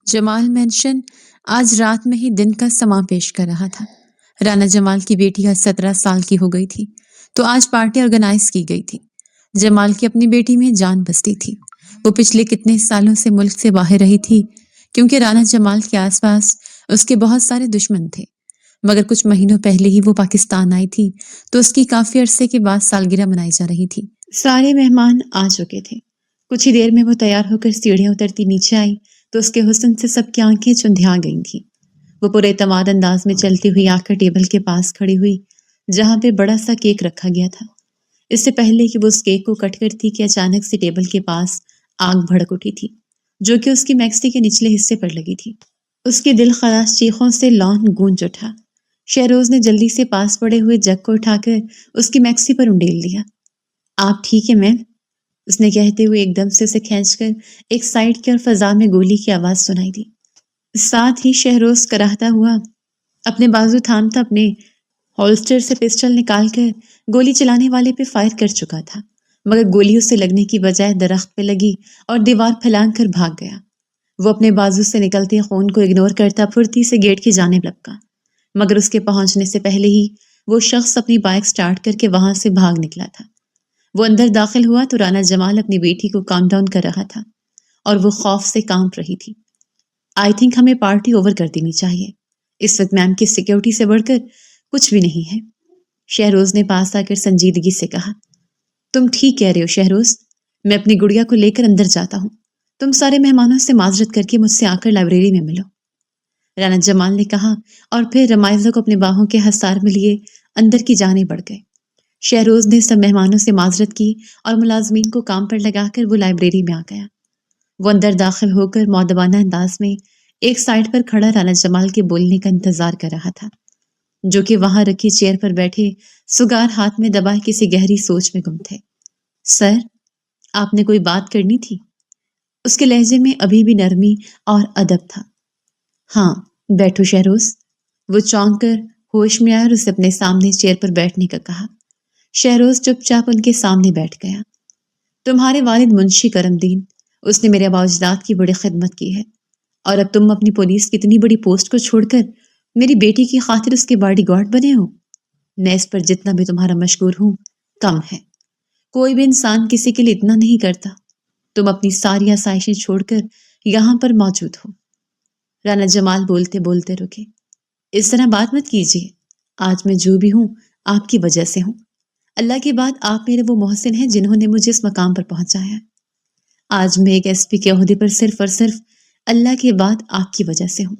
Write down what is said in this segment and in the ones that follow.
جمال mention آج رات میں ہی دن کا سماں پیش کر رہا تھا۔ رانا جمال کی بیٹی آج 17 سال کی ہو گئی تھی تو آج پارٹی آرگنائز کی گئی تھی۔ جمال کی اپنی بیٹی میں جان بستی تھی۔ وہ پچھلے کتنے سالوں سے ملک سے باہر رہی تھی کیونکہ رانا جمال کے آس پاس اس کے بہت سارے دشمن تھے، مگر کچھ مہینوں پہلے ہی وہ پاکستان آئی تھی تو اس کی کافی عرصے کے بعد سالگرہ منائی جا رہی تھی۔ سارے مہمان آ چکے تھے۔ کچھ ہی دیر میں وہ تیار ہو کر سیڑھیاں اترتی نیچے آئی تو اس کے حسن سے سب کی آنکھیں چندھیا گئی تھیں۔ وہ پورے اعتماد انداز میں چلتی ہوئی آ کر ٹیبل کے پاس کھڑی ہوئی جہاں پہ بڑا سا کیک رکھا گیا تھا۔ اس سے پہلے کہ وہ اس کیک کو کٹ کرتی کہ اچانک سے ٹیبل کے پاس آگ بھڑک اٹھی تھی جو کہ اس کی میکسی کے نچلے حصے پر لگی تھی۔ اس کے دل خراش چیخوں سے لان گونج اٹھا۔ شہروز نے جلدی سے پاس پڑے ہوئے جگ کو اٹھا کر اس کی میکسی پر انڈیل دیا۔ آپ ٹھیک ہے میم؟ اس نے کہتے ہوئے ایک دم سے اسے کھینچ کر ایک سائڈ کی اور فضا میں گولی کی آواز سنائی دی۔ ساتھ ہی شہروز کراہتا ہوا اپنے بازو تھامتا اپنے ہولسٹر سے پسٹل نکال کر گولی چلانے والے پہ فائر کر چکا تھا، مگر گولی اس سے لگنے کی بجائے درخت پہ لگی اور دیوار پھلانگ کر بھاگ گیا۔ وہ اپنے بازو سے نکلتے خون کو اگنور کرتا پھرتی سے گیٹ کی جانب لپکا، مگر اس کے پہنچنے سے پہلے ہی وہ شخص اپنی بائک سٹارٹ کر کے وہاں سے بھاگ نکلا تھا۔ وہ اندر داخل ہوا تو رانا جمال اپنی بیٹی کو کام ڈاؤن کر رہا تھا اور وہ خوف سے کانپ رہی تھی۔ آئی تھنک ہمیں پارٹی اوور کر دینی چاہیے، اس وقت میم کی سیکیورٹی سے بڑھ کر کچھ بھی نہیں ہے، شہروز نے پاس آ کر سنجیدگی سے کہا۔ تم ٹھیک کہہ رہے ہو شہروز، میں اپنی گڑیا کو لے کر اندر جاتا ہوں، تم سارے مہمانوں سے معذرت کر کے مجھ سے آ کر لائبریری میں ملو، رانا جمال نے کہا اور پھر رمائزہ کو اپنے باہوں کے حصار میں لیے اندر کی جانب بڑھ گئے۔ شہروز نے سب مہمانوں سے معذرت کی اور ملازمین کو کام پر لگا کر وہ لائبریری میں آ گیا۔ وہ اندر داخل ہو کر مؤدبانہ انداز میں ایک سائڈ پر کھڑا رانا جمال کے بولنے کا انتظار کر رہا تھا، جو کہ وہاں رکھی چیئر پر بیٹھے سگار ہاتھ میں دبائے کسی گہری سوچ میں گم تھے۔ سر، آپ نے کوئی بات کرنی تھی؟ اس کے لہجے میں ابھی بھی نرمی اور ادب تھا۔ ہاں، بیٹھو شہروز، وہ چونک کر ہوش میں آیا اور اسے اپنے سامنے چیئر پر بیٹھنے کا کہا۔ شہروز چپ چاپ ان کے سامنے بیٹھ گیا۔ تمہارے والد منشی کرم دین، اس نے میرے ابا اجداد کی بڑی خدمت کی ہے، اور اب تم اپنی پولیس کی اتنی بڑی پوسٹ کو چھوڑ کر میری بیٹی کی خاطر اس کے باڈی گارڈ بنے ہو۔ میں اس پر جتنا بھی تمہارا مشکور ہوں کم ہے۔ کوئی بھی انسان کسی کے لیے اتنا نہیں کرتا۔ تم اپنی ساری آسائشیں چھوڑ کر یہاں پر موجود ہو۔ رانا جمال بولتے بولتے رکے۔ اس طرح بات مت کیجیے، آج میں جو بھی ہوں آپ کی وجہ سے ہوں۔ اللہ کے بعد آپ میرے وہ محسن ہیں جنہوں نے مجھے اس مقام پر پہنچایا۔ آج میں ایک ایس پی کے عہدے پر صرف اور صرف اللہ کے بعد آپ کی وجہ سے ہوں،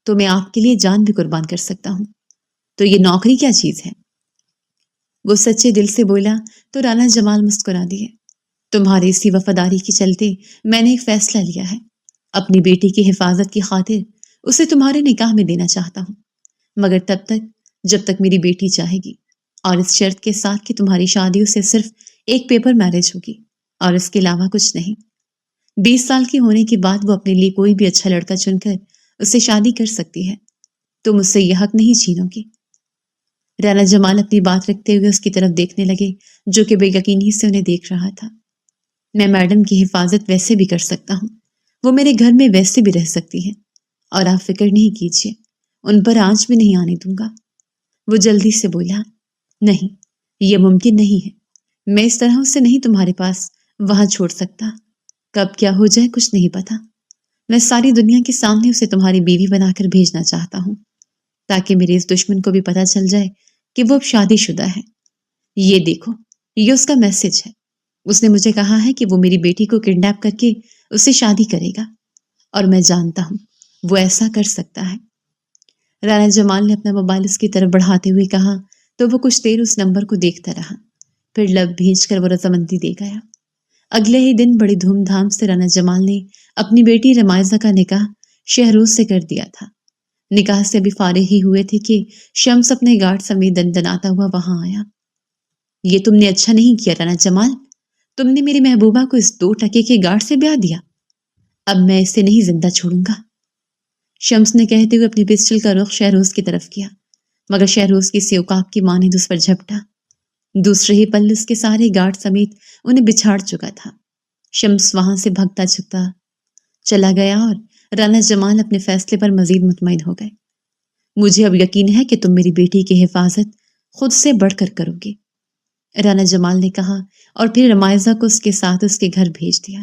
تو میں آپ کے لیے جان بھی قربان کر سکتا ہوں۔ تو یہ نوکری کیا چیز ہے؟ وہ سچے دل سے بولا تو رانا جمال مسکرا دیے۔ تمہاری اسی وفاداری کے چلتے میں نے ایک فیصلہ لیا ہے، اپنی بیٹی کی حفاظت کی خاطر اسے تمہارے نکاح میں دینا چاہتا ہوں، مگر تب تک جب تک میری بیٹی چاہے گی، اور اس شرط کے ساتھ کہ تمہاری شادی اسے صرف ایک پیپر میرج ہوگی اور اس کے علاوہ کچھ نہیں۔ 20 سال کی ہونے کے بعد وہ اپنے لیے کوئی بھی اچھا لڑکا چن کر اسے شادی کر سکتی ہے، تم اس سے یہ حق نہیں چھینو گی۔ رانا جمال اپنی بات رکھتے ہوئے اس کی طرف دیکھنے لگے جو کہ بے یقینی سے انہیں دیکھ رہا تھا۔ میں میڈم کی حفاظت ویسے بھی کر سکتا ہوں، وہ میرے گھر میں ویسے بھی رہ سکتی ہے، اور آپ فکر نہیں کیجیے، ان پر آنچ بھی نہیں آنے دوں گا۔ وہ جلدی سے بولا، نہیں، یہ ممکن نہیں ہے، میں اس طرح اسے نہیں تمہارے پاس وہاں چھوڑ سکتا، کب کیا ہو جائے کچھ نہیں پتا۔ میں ساری دنیا کے سامنے اسے تمہاری بیوی بنا کر بھیجنا چاہتا ہوں، تاکہ میرے اس دشمن کو بھی پتا چل جائے کہ وہ اب شادی شدہ ہے۔ یہ دیکھو، یہ اس کا میسج ہے، اس نے مجھے کہا ہے کہ وہ میری بیٹی کو کڈنیپ کر کے اسے شادی کرے گا، اور میں جانتا ہوں وہ ایسا کر سکتا ہے۔ رانا جمال نے اپنا موبائل اس کی طرف بڑھاتے ہوئے کہا تو وہ کچھ دیر اس نمبر کو دیکھتا رہا، پھر لب بھینچ کر وہ رضامندی دے گیا۔ اگلے ہی دن بڑی دھوم دھام سے رانا جمال نے اپنی بیٹی رمائزہ کا نکاح شہروز سے کر دیا تھا۔ نکاح سے ابھی فارغ ہی ہوئے تھے کہ شمس اپنے گارڈ سمیت دندناتا ہوا وہاں آیا۔ یہ تم نے اچھا نہیں کیا رانا جمال، تم نے میری محبوبہ کو اس 2 ٹکے کے گارڈ سے بیاہ دیا، اب میں اسے نہیں زندہ چھوڑوں گا۔ شمس نے کہتے ہوئے اپنی پسٹل کا رخ شہروز کی طرف کیا، مگر شہروز کی سیوکاپ کی مانند اس پر جھپٹا۔ دوسرے ہی پل اس کے سارے گارڈ سمیت انہیں بچھاڑ چکا تھا۔ شمس وہاں سے بھگتا چھکتا چلا گیا اور رانا جمال اپنے فیصلے پر مزید مطمئن ہو گئے۔ مجھے اب یقین ہے کہ تم میری بیٹی کی حفاظت خود سے بڑھ کر کرو گے، رانا جمال نے کہا، اور پھر رمائزہ کو اس کے ساتھ اس کے گھر بھیج دیا۔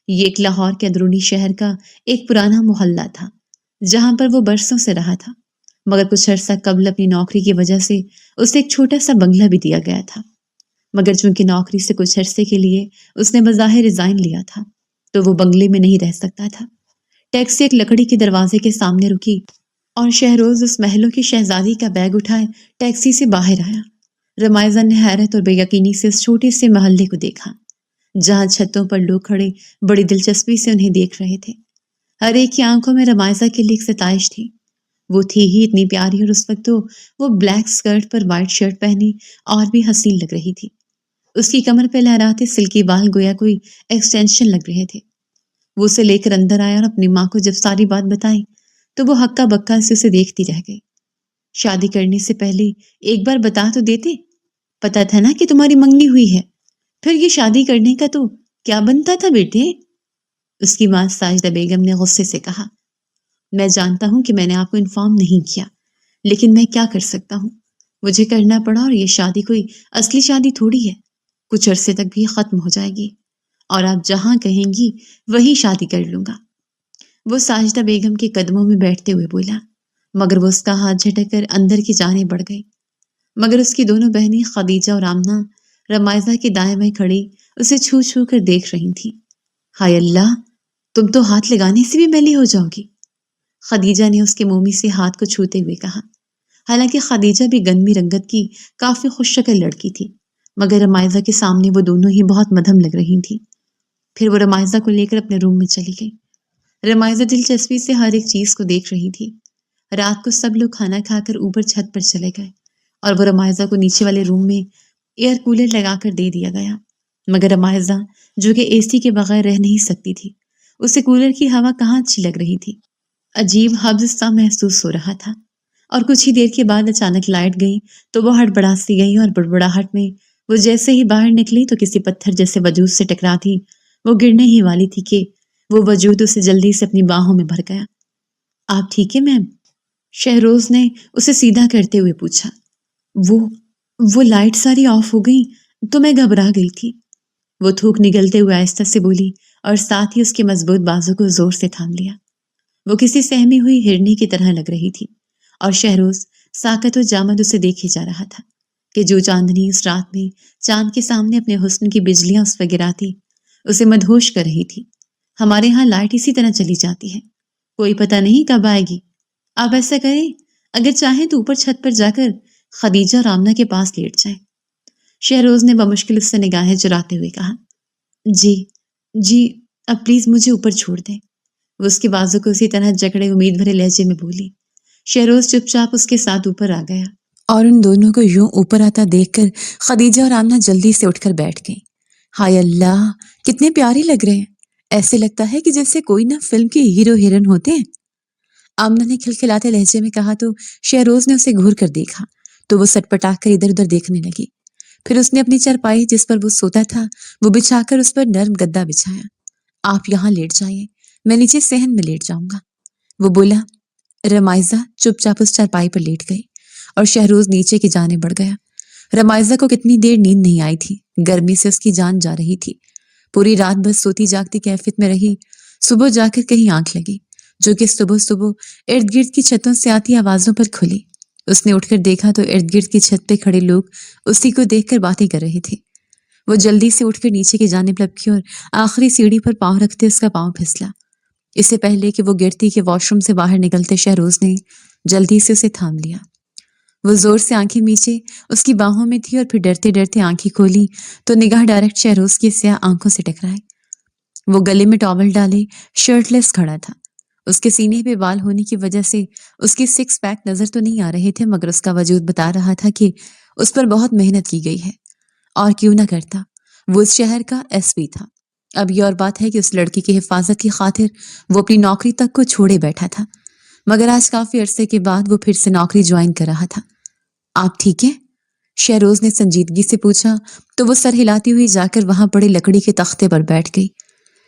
یہ ایک لاہور کے اندرونی شہر کا ایک پرانا محلہ تھا جہاں پر وہ برسوں سے رہا تھا، مگر کچھ عرصہ قبل اپنی نوکری کی وجہ سے اسے ایک چھوٹا سا بنگلہ بھی دیا گیا تھا، مگر چونکہ نوکری سے کچھ عرصے کے لیے اس نے بظاہر ریزائن لیا تھا تو وہ بنگلے میں نہیں رہ سکتا تھا۔ ٹیکسی ایک لکڑی کے دروازے کے سامنے رکی اور شہروز اس محلوں کی شہزادی کا بیگ اٹھائے ٹیکسی سے باہر آیا۔ رمائزہ نے حیرت اور بے یقینی سے اس چھوٹے سے محلے کو دیکھا جہاں چھتوں پر لوگ کھڑے بڑی دلچسپی سے انہیں دیکھ رہے تھے۔ ہر ایک کی آنکھوں میں رمائزہ کے لیے ایک ستائش تھی۔ وہ تھی ہی اتنی پیاری اور اس وقت تو وہ بلیک سکرٹ پر وائٹ شرٹ پہنی اور بھی حسین لگ رہی تھی۔ اس کی کمر پہ لہراتے سلکی بال گویا کوئی ایکسٹینشن لگ رہے تھے۔ وہ اسے لے کر اندر آیا اور اپنی ماں کو جب ساری بات بتائی تو وہ ہکا بکا سے اسے دیکھتی رہ گئی۔ شادی کرنے سے پہلے ایک بار بتا تو دیتے، پتا تھا نا کہ تمہاری منگنی ہوئی ہے، پھر یہ شادی کرنے کا تو کیا بنتا تھا بیٹے؟ اس کی ماں ساجدہ بیگم نے غصے سے کہا۔ میں جانتا ہوں کہ میں نے آپ کو انفارم نہیں کیا، لیکن میں کیا کر سکتا ہوں، مجھے کرنا پڑا، اور یہ شادی کوئی اصلی شادی تھوڑی ہے، کچھ عرصے تک بھی ختم ہو جائے گی اور آپ جہاں کہیں گی وہی شادی کر لوں گا۔ وہ ساجدہ بیگم کے قدموں میں بیٹھتے ہوئے بولا، مگر وہ اس کا ہاتھ جھٹک کر اندر کی جانب بڑھ گئی۔ مگر اس کی دونوں بہنیں خدیجہ اور آمنہ رمائزہ کے دائیں بائیں کھڑی اسے چھو چھو کر دیکھ رہی تھیں۔ ہائے اللہ، تم تو ہاتھ لگانے سے بھی میلی ہو جاؤ گی، خدیجہ نے اس کے مومی سے ہاتھ کو چھوتے ہوئے کہا۔ حالانکہ خدیجہ بھی گندمی رنگت کی کافی خوش شکل لڑکی تھی، مگر رمائزہ کے سامنے وہ دونوں ہی بہت مدھم لگ رہی تھی۔ پھر وہ رمائزہ کو لے کر اپنے روم میں چلی گئی۔ رمائزہ دلچسپی سے ہر ایک چیز کو دیکھ رہی تھی۔ رات کو سب لوگ کھانا کھا کر اوپر چھت پر چلے گئے اور وہ رمائزہ کو نیچے والے روم میں ایئر کولر لگا کر دے دیا گیا، مگر رمائزہ جو کہ اے سی کے بغیر رہ نہیں سکتی تھی، اسے کولر کی ہوا کہاں اچھی لگ رہی تھی۔ عجیب حبس سا محسوس ہو رہا تھا، اور کچھ ہی دیر کے بعد اچانک لائٹ گئی تو وہ ہڑبڑاتی گئی، اور بڑبڑاہٹ میں وہ جیسے ہی باہر نکلی تو کسی پتھر جیسے وجود سے ٹکراتی وہ گرنے ہی والی تھی کہ وہ وجود اسے جلدی سے اپنی باہوں میں بھر گیا۔ آپ ٹھیک ہے میم؟ شہروز نے اسے سیدھا کرتے ہوئے پوچھا۔ وہ لائٹ ساری آف ہو گئی تو میں گھبرا گئی تھی، وہ تھوک نگلتے ہوئے آہستہ سے بولی، اور ساتھ ہی اس کے مضبوط بازو کو زور سے تھام لیا۔ وہ کسی سہمی ہوئی ہرنی کی طرح لگ رہی تھی، اور شہروز ساکت و جامد اسے دیکھے جا رہا تھا کہ جو چاندنی اس رات میں چاند کے سامنے اپنے حسن کی بجلیاں اس پر گراتی اسے مدہوش کر رہی تھی۔ ہمارے ہاں لائٹ اسی طرح چلی جاتی ہے، کوئی پتہ نہیں کب آئے گی۔ آپ ایسا کریں، اگر چاہیں تو اوپر چھت پر جا کر خدیجہ اور آمنہ کے پاس لیٹ جائیں۔ شہروز نے بمشکل اس سے نگاہیں چراتے ہوئے کہا۔ جی اب پلیز مجھے اوپر چھوڑ دیں، وہ اس کے بازو کو اسی طرح جکڑے امید بھرے لہجے میں بولی۔ شہروز چپ چاپ اس کے ساتھ اوپر آ گیا، اور ان دونوں کو یوں اوپر آتا دیکھ کر خدیجہ اور آمنہ جلدی سے اٹھ کر بیٹھ گئیں۔ ہائے اللہ، کتنے پیارے لگ رہے ہیں، ایسے لگتا ہے کہ جیسے کوئی نہ فلم کے ہیرو ہیرن ہوتے ہیں، آمنہ نے کھلکھلاتے لہجے میں کہا تو شہروز نے اسے گھور کر دیکھا تو وہ سٹ پٹا کر ادھر ادھر دیکھنے لگی۔ پھر اس نے اپنی چارپائی جس پر وہ سوتا تھا وہ بچھا کر اس پر نرم گدا بچھایا۔ آپ یہاں لیٹ جائیے، میں نیچے صحن میں لیٹ جاؤں گا، وہ بولا۔ رمائزہ چپ چاپ اس چارپائی پر لیٹ گئی اور شہروز نیچے کی جانب بڑھ گیا۔ رمائزہ کو کتنی دیر نیند نہیں آئی تھی، گرمی سے اس کی جان جا رہی تھی، پوری رات بس سوتی جاگتی کیفیت میں رہی۔ صبح جا کر کہیں آنکھ لگی جو کہ صبح صبح ارد گرد کی چھتوں سے آتی آوازوں پر کھلی۔ اس نے اٹھ کر دیکھا تو ارد گرد کی چھت پہ کھڑے لوگ اسی کو دیکھ کر باتیں کر رہے تھے۔ وہ جلدی سے اٹھ کر نیچے کی جانب لپکی اور آخری سیڑھی پر پاؤں رکھتے اس کا پاؤں پھسلا۔ اس سے پہلے کہ وہ گرتی کہ واش روم سے باہر نکلتے شہروز نے جلدی سے اسے تھام لیا۔ وہ زور سے آنکھیں میچے اس کی باہوں میں تھی اور پھر ڈرتے ڈرتے آنکھیں کھولی تو نگاہ ڈائریکٹ شہروز کی سیاہ آنکھوں سے ٹکرائے۔ وہ گلے میں ٹاول ڈالے شرٹ لیس کھڑا تھا۔ اس کے سینے پہ بال ہونے کی وجہ سے اس کی سکس پیک نظر تو نہیں آ رہے تھے، مگر اس کا وجود بتا رہا تھا کہ اس پر بہت محنت کی گئی ہے، اور کیوں نہ کرتا، وہ اس شہر کا ایس پی تھا۔ اب یہ اور بات ہے کہ اس لڑکی کی حفاظت کی خاطر وہ اپنی نوکری تک کو چھوڑے بیٹھا تھا، مگر آج کافی عرصے کے بعد وہ پھر سے نوکری جوائن کر رہا تھا۔ آپ ٹھیک ہے؟ شہروز نے سنجیدگی سے پوچھا تو وہ سر ہلاتی ہوئی جا کر وہاں پڑے لکڑی کے تختے پر بیٹھ گئی۔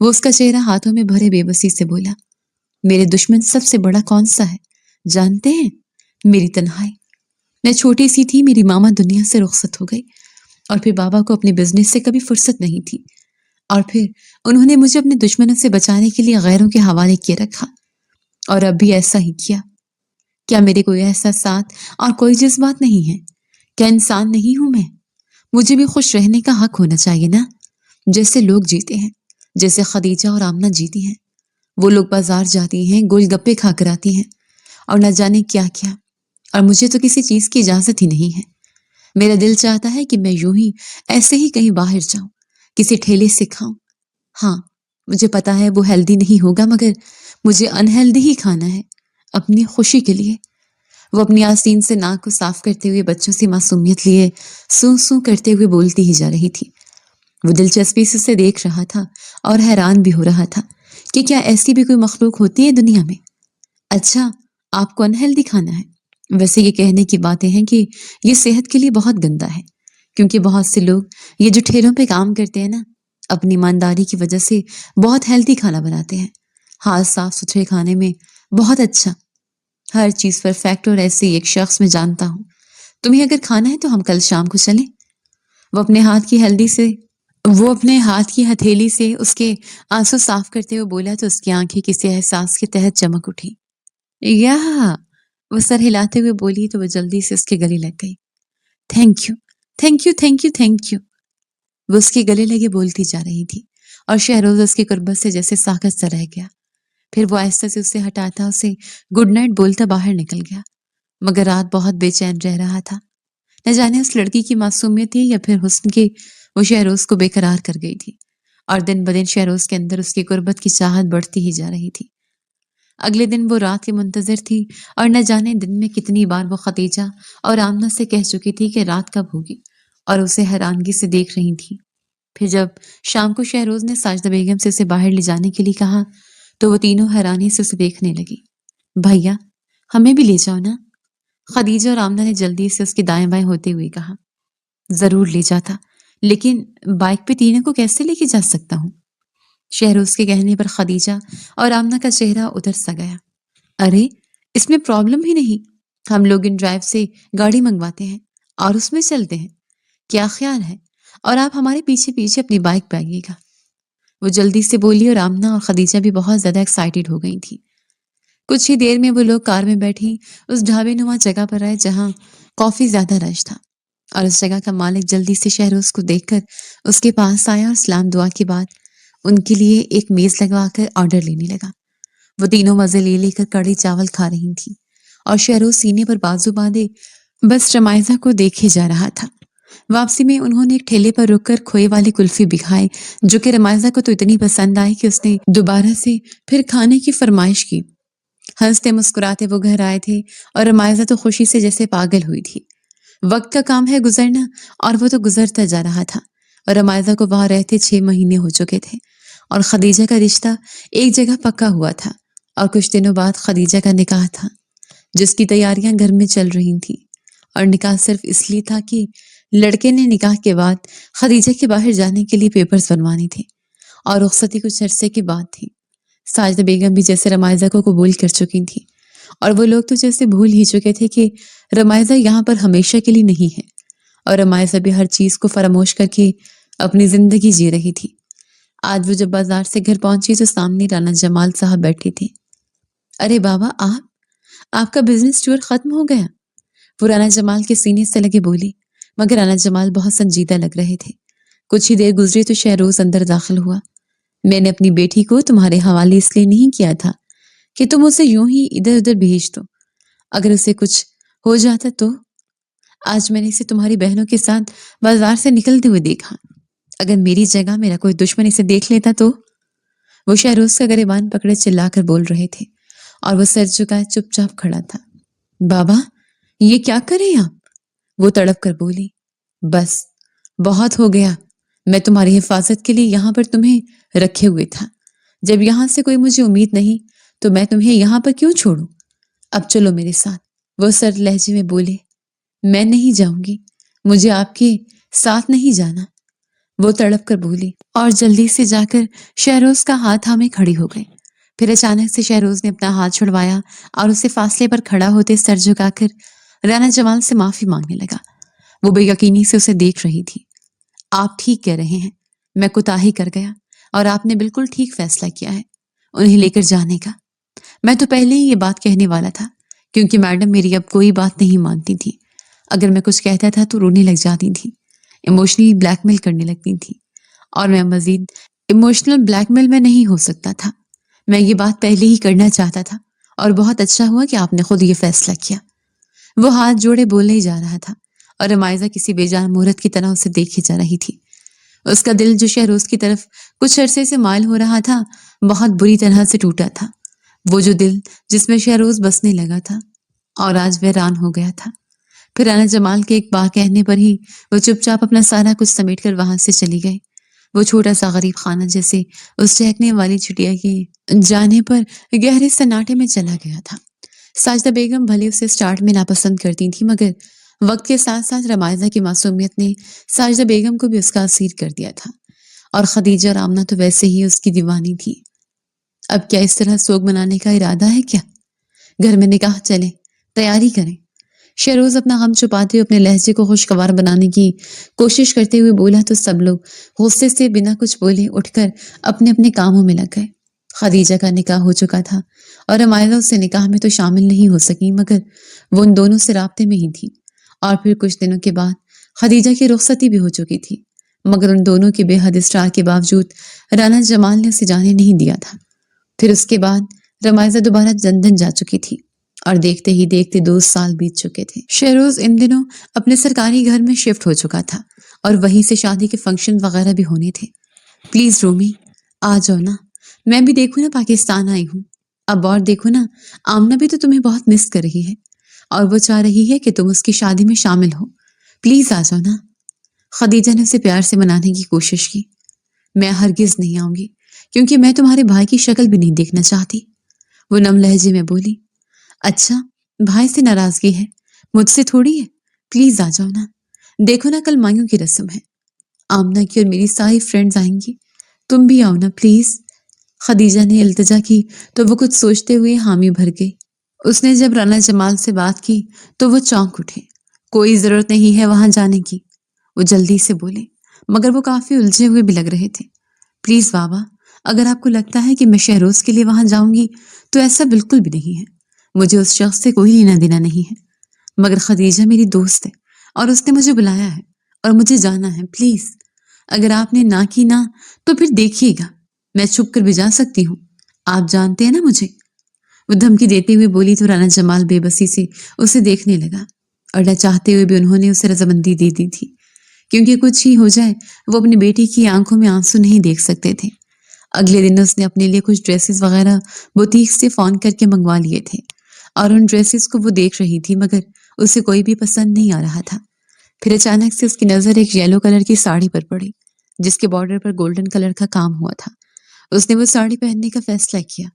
وہ اس کا چہرہ ہاتھوں میں بھرے بے بسی سے بولا، میرے دشمن سب سے بڑا کون سا ہے جانتے ہیں؟ میری تنہائی۔ میں چھوٹی سی تھی، میری ماما دنیا سے رخصت ہو گئی، اور پھر بابا کو اپنے بزنس سے کبھی فرصت نہیں تھی، اور پھر انہوں نے مجھے اپنے دشمنوں سے بچانے کے لیے غیروں کے حوالے کیے رکھا، اور اب بھی ایسا ہی کیا۔ کیا میرے کوئی احساسات اور کوئی جذبات نہیں ہے؟ کیا انسان نہیں ہوں میں؟ مجھے بھی خوش رہنے کا حق ہونا چاہیے نا، جیسے لوگ جیتے ہیں، جیسے خدیجہ اور آمنہ جیتی ہیں۔ وہ لوگ بازار جاتی ہیں، گول گپے کھا کر آتی ہیں، اور نہ جانے کیا کیا، اور مجھے تو کسی چیز کی اجازت ہی نہیں ہے۔ میرا دل چاہتا ہے کہ میں یوں ہی ایسے ہی کہیں باہر جاؤں، کسی ٹھیلے سے کھاؤں۔ ہاں، مجھے پتا ہے وہ ہیلدی نہیں ہوگا، مگر مجھے انہیلدی ہی کھانا ہے، اپنی خوشی کے لیے۔ وہ اپنی آستین سے ناک کو صاف کرتے ہوئے بچوں سے معصومیت لیے سوں سوں کرتے ہوئے بولتی ہی جا رہی تھی۔ وہ دلچسپی سے اسے دیکھ رہا تھا اور حیران بھی ہو رہا تھا کہ کیا ایسی بھی کوئی مخلوق ہوتی ہے دنیا میں۔ اچھا، آپ کو انہیلدی کھانا ہے؟ ویسے یہ کہنے کی باتیں ہیں کہ یہ صحت کے لیے بہت گندا ہے، کیونکہ بہت سے لوگ یہ جو ٹھیلوں پہ کام کرتے ہیں نا، اپنی ایمانداری کی وجہ سے بہت ہیلدی کھانا بناتے ہیں، ہاتھ صاف ستھرے کھانے میں بہت اچھا، ہر چیز پرفیکٹ، اور ایسے ہی ایک شخص میں جانتا ہوں۔ تمہیں اگر کھانا ہے تو ہم کل شام کو چلیں۔ وہ اپنے ہاتھ کی ہتھیلی سے اس کے آنسو صاف کرتے ہوئے بولا تو اس کی آنکھیں کسی احساس کے تحت چمک اٹھی۔ یا وہ سر ہلاتے ہوئے بولی تو وہ جلدی سے اس کے گلے لگ گئی۔ Thank you, thank you, thank you, thank you, وہ اس کے گلے لگے بولتی جا رہی تھی، اور شہروز اس کی قربت سے جیسے ساخت سا رہ گیا۔ پھر وہ آہستہ سے اسے ہٹاتا، اسے گڈ نائٹ بولتا باہر نکل گیا، مگر رات بہت بے چین رہ رہا تھا۔ نہ جانے اس لڑکی کی معصومیت تھی یا پھر حسن کی وہ شہروز کو بے قرار کر گئی تھی، اور دن بدن شہروز کے اندر اس کی قربت کی چاہت بڑھتی ہی جا رہی تھی۔ اگلے دن وہ رات کے منتظر تھی، اور نہ جانے دن میں کتنی بار وہ خدیجہ اور آمنہ سے کہہ چکی تھی کہ رات کب ہوگی، اور اسے حیرانگی سے دیکھ رہی تھی۔ پھر جب شام کو شہروز نے ساجدہ بیگم سے اسے باہر لے جانے کے لیے کہا تو وہ تینوں حیرانی سے اسے دیکھنے لگی۔ بھیا، ہمیں بھی لے جاؤ نا، خدیجہ اور آمنہ نے جلدی سے اس کے دائیں بائیں ہوتے ہوئے کہا۔ ضرور لے جاتا، لیکن بائک پہ تینوں کو کیسے لے کے جا سکتا ہوں؟ شہروز کے کہنے پر خدیجہ اور آمنہ کا چہرہ اتر سا گیا۔ ارے، اس میں پرابلم ہی نہیں، ہم لوگ ان ڈرائیو سے گاڑی منگواتے ہیں اور اس میں چلتے ہیں، کیا خیال ہے؟ اور آپ ہمارے پیچھے پیچھے اپنی بائک پہ آئیے گا، وہ جلدی سے بولی، اور آمنہ اور خدیجہ بھی بہت زیادہ ایکسائٹیڈ ہو گئی تھی۔ کچھ ہی دیر میں وہ لوگ کار میں بیٹھی اس ڈھابے نما جگہ پر آئے جہاں کافی زیادہ رش تھا، اور اس جگہ کا مالک جلدی سے شہروز کو دیکھ کر اس کے پاس آیا اور سلام دعا کے بعد ان کے لیے ایک میز لگوا کر آرڈر لینے لگا۔ وہ تینوں مزے لے لے کر کڑی چاول کھا رہی تھی، اور شہروز سینے پر بازو باندھے بس رمائزہ کو دیکھے جا رہا تھا۔ واپسی میں انہوں نے ایک ٹھیلے پر رک کر کھوئے والی کلفی بھی کھائی، جو کہ رمائزہ کو تو اتنی پسند آئی کہ اس نے دوبارہ سے پھر کھانے کی فرمائش کی۔ ہنستے مسکراتے وہ گھر آئے تھے، اور رمائزہ تو خوشی سے جیسے پاگل ہوئی تھی۔ وقت کا کام ہے گزرنا، اور وہ تو گزرتا جا رہا تھا، اور رمائزہ کو وہاں رہتے 6 مہینے ہو چکے تھے، اور خدیجہ کا رشتہ ایک جگہ پکا ہوا تھا، اور کچھ دنوں بعد خدیجہ کا نکاح تھا، جس کی تیاریاں گھر میں چل رہی تھیں، اور نکاح صرف اس لیے تھا کہ لڑکے نے نکاح کے بعد خدیجہ کے باہر جانے کے لیے پیپرز بنوانے تھے، اور رخصتی کچھ عرصے کے بعد تھی۔ ساجدہ بیگم بھی جیسے رمائزہ کو قبول کر چکی تھی، اور وہ لوگ تو جیسے بھول ہی چکے تھے کہ رمائزہ یہاں پر ہمیشہ کے لیے نہیں ہے، اور رمائزہ بھی ہر چیز کو فراموش کر کے اپنی زندگی جی رہی تھی۔ آج وہ جب بازار سے گھر پہنچی تو سامنے رانا جمال صاحب بیٹھے تھے۔ ارے بابا، آپ کا بزنس ٹور ختم ہو گیا؟ وہ رانا جمال کے سینے سے لگے بولی، مگر رانا جمال بہت سنجیدہ لگ رہے تھے۔ کچھ ہی دیر گزری تو شہروز اندر داخل ہوا۔ میں نے اپنی بیٹی کو تمہارے حوالے اس لیے نہیں کیا تھا کہ تم اسے یوں ہی ادھر ادھر بھیج دو، اگر اسے کچھ ہو جاتا تو۔ آج میں نے اسے تمہاری بہنوں کے ساتھ بازار سے نکلتے ہوئے دیکھا، اگر میری جگہ میرا کوئی دشمن اسے دیکھ لیتا تو۔ وہ شہروز کا گریبان پکڑے چلا کر بول رہے تھے، اور وہ سر جھکائے چپ چاپ کھڑا تھا۔ بابا، یہ کیا کریں آپ؟ وہ تڑپ کر بولی۔ بس بہت ہو گیا، میں تمہاری حفاظت کے لیے یہاں پر تمہیں رکھے ہوئے تھا، جب یہاں سے کوئی مجھے امید نہیں تو میں تمہیں یہاں پر کیوں چھوڑوں؟ اب چلو میرے ساتھ۔ وہ سرد لہجے میں بولے، میں نہیں جاؤں گی، مجھے آپ کے ساتھ نہیں جانا۔ وہ تڑپ کر بولی اور جلدی سے جا کر شہروز کا ہاتھ تھامے کھڑی ہو گئی۔ پھر اچانک سے شہروز نے اپنا ہاتھ چھڑوایا اور اسے فاصلے پر کھڑا ہوتے سر جھکا کر رانا جمال سے معافی مانگنے لگا۔ وہ بے یقینی سے اسے دیکھ رہی تھی۔ آپ ٹھیک کہہ رہے ہیں، میں کوتاہی کر گیا اور آپ نے بالکل ٹھیک فیصلہ کیا ہے انہیں لے کر جانے کا۔ میں تو پہلے ہی یہ بات کہنے والا تھا، کیونکہ میڈم میری اب کوئی بات نہیں مانتی تھی۔ اگر میں کچھ کہتا تھا تو رونے لگ جاتی تھی، ایموشنلی بلیک میل کرنے لگتی تھی، اور میں مزید ایموشنل بلیک میل میں نہیں ہو سکتا تھا۔ میں یہ بات پہلے ہی کرنا چاہتا تھا اور بہت اچھا ہوا کہ آپ نے خود یہ فیصلہ کیا۔ وہ ہاتھ جوڑے بولنے ہی جا رہا تھا اور رمائزہ کسی بے جان مورت کی طرح اسے دیکھی جا رہی تھی۔ اس کا دل جو شہروز کی طرف کچھ عرصے سے مائل ہو رہا تھا بہت بری طرح سے ٹوٹا تھا۔ وہ جو دل جس میں شہروز بسنے لگا تھا اور آج ویران ہو گیا تھا۔ پھر رانا جمال کے ایک بار کہنے پر ہی وہ چپ چاپ اپنا سارا کچھ سمیٹ کر وہاں سے چلی گئی۔ وہ چھوٹا سا غریب خانہ جیسے اس چہکنے والی چٹیا کے جانے پر گہرے سناٹے میں چلا گیا تھا۔ ساجدہ بیگم بھلے اسے سٹارٹ میں ناپسند کرتی تھی، مگر وقت کے ساتھ ساتھ رمائزہ کی معصومیت نے ساجدہ بیگم کو بھی اس کا اسیر کر دیا تھا، اور خدیجہ اور آمنہ تو ویسے ہی اس کی دیوانی تھی۔ اب کیا اس طرح سوگ منانے کا ارادہ ہے کیا؟ گھر میں نکاح چلے، تیاری کریں۔ شہروز اپنا غم چھپاتے ہوئے اپنے لہجے کو خوشگوار بنانے کی کوشش کرتے ہوئے بولا تو سب لوگ غصے سے بنا کچھ بولے اٹھ کر اپنے اپنے کاموں میں لگ گئے۔ خدیجہ کا نکاح ہو چکا تھا اور رمائزہ اس سے نکاح میں تو شامل نہیں ہو سکی، مگر وہ ان دونوں سے رابطے میں ہی تھی۔ اور پھر کچھ دنوں کے بعد خدیجہ کی رخصتی بھی ہو چکی تھی، مگر ان دونوں کے بے حد اصرار کے باوجود رانا جمال نے اسے جانے نہیں دیا تھا۔ پھر اس کے بعد رمائزہ دوبارہ لندن جا چکی تھی اور دیکھتے ہی دیکھتے 2 سال بیت چکے تھے۔ شہروز ان دنوں اپنے سرکاری گھر میں شفٹ ہو چکا تھا اور وہیں سے شادی کے فنکشن وغیرہ بھی ہونے تھے۔ پلیز رومی آ جاؤ نا، میں بھی دیکھو نا پاکستان آئی ہوں۔ اب اور دیکھو نا، آمنہ بھی تو تمہیں بہت مس کر رہی ہے اور وہ چاہ رہی ہے کہ تم اس کی شادی میں شامل ہو۔ پلیز آ جاؤ نا۔ خدیجہ نے اسے پیار سے منانے کی کوشش کی۔ میں ہرگز نہیں آؤں گی، کیونکہ میں تمہارے بھائی کی شکل بھی نہیں دیکھنا چاہتی، وہ نم لہجے میں بولی۔ اچھا، بھائی سے ناراضگی ہے، مجھ سے تھوڑی ہے۔ پلیز آ جاؤ نا، دیکھو نا کل مائیوں کی رسم ہے، آمنہ کی اور میری ساری فرینڈز آئیں گی، تم بھی آؤ نا پلیز۔ خدیجہ نے التجا کی تو وہ کچھ سوچتے ہوئے حامی بھر گئی۔ اس نے جب رانا جمال سے بات کی تو وہ چونک اٹھے۔ کوئی ضرورت نہیں ہے وہاں جانے کی، وہ جلدی سے بولے، مگر وہ کافی الجھے ہوئے بھی لگ رہے تھے۔ پلیز بابا، اگر آپ کو لگتا ہے کہ میں شہروز کے لیے وہاں جاؤں گی تو ایسا بالکل بھی نہیں ہے، مجھے اس شخص سے کوئی لینا دینا نہیں ہے، مگر خدیجہ میری دوست ہے اور اس نے مجھے بلایا ہے اور مجھے جانا ہے۔ پلیز اگر آپ نے نہ کی نا تو پھر دیکھیے گا، میں چھپ کر بھی جا سکتی ہوں، آپ جانتے ہیں نا مجھے، وہ دھمکی دیتے ہوئے بولی تو رانا جمال بے بسی سے اسے دیکھنے لگا، اور نہ چاہتے ہوئے بھی انہوں نے اسے رضامندی دے دی تھی، کیونکہ کچھ ہی ہو جائے وہ اپنی بیٹی کی آنکھوں میں آنسو نہیں دیکھ سکتے تھے۔ اگلے دن اس نے اپنے لیے کچھ ڈریسز وغیرہ بوتیک سے فون کر کے منگوا لیے تھے، اور ان ڈریسز کو وہ دیکھ رہی تھی، مگر اسے کوئی بھی پسند نہیں آ رہا تھا۔ پھر اچانک سے اس کی نظر ایک یلو کلر کی ساڑی پر پڑی، جس کے بارڈر پر گولڈن کلر کا کام ہوا تھا۔ اس نے وہ ساڑی پہننے کا فیصلہ کیا۔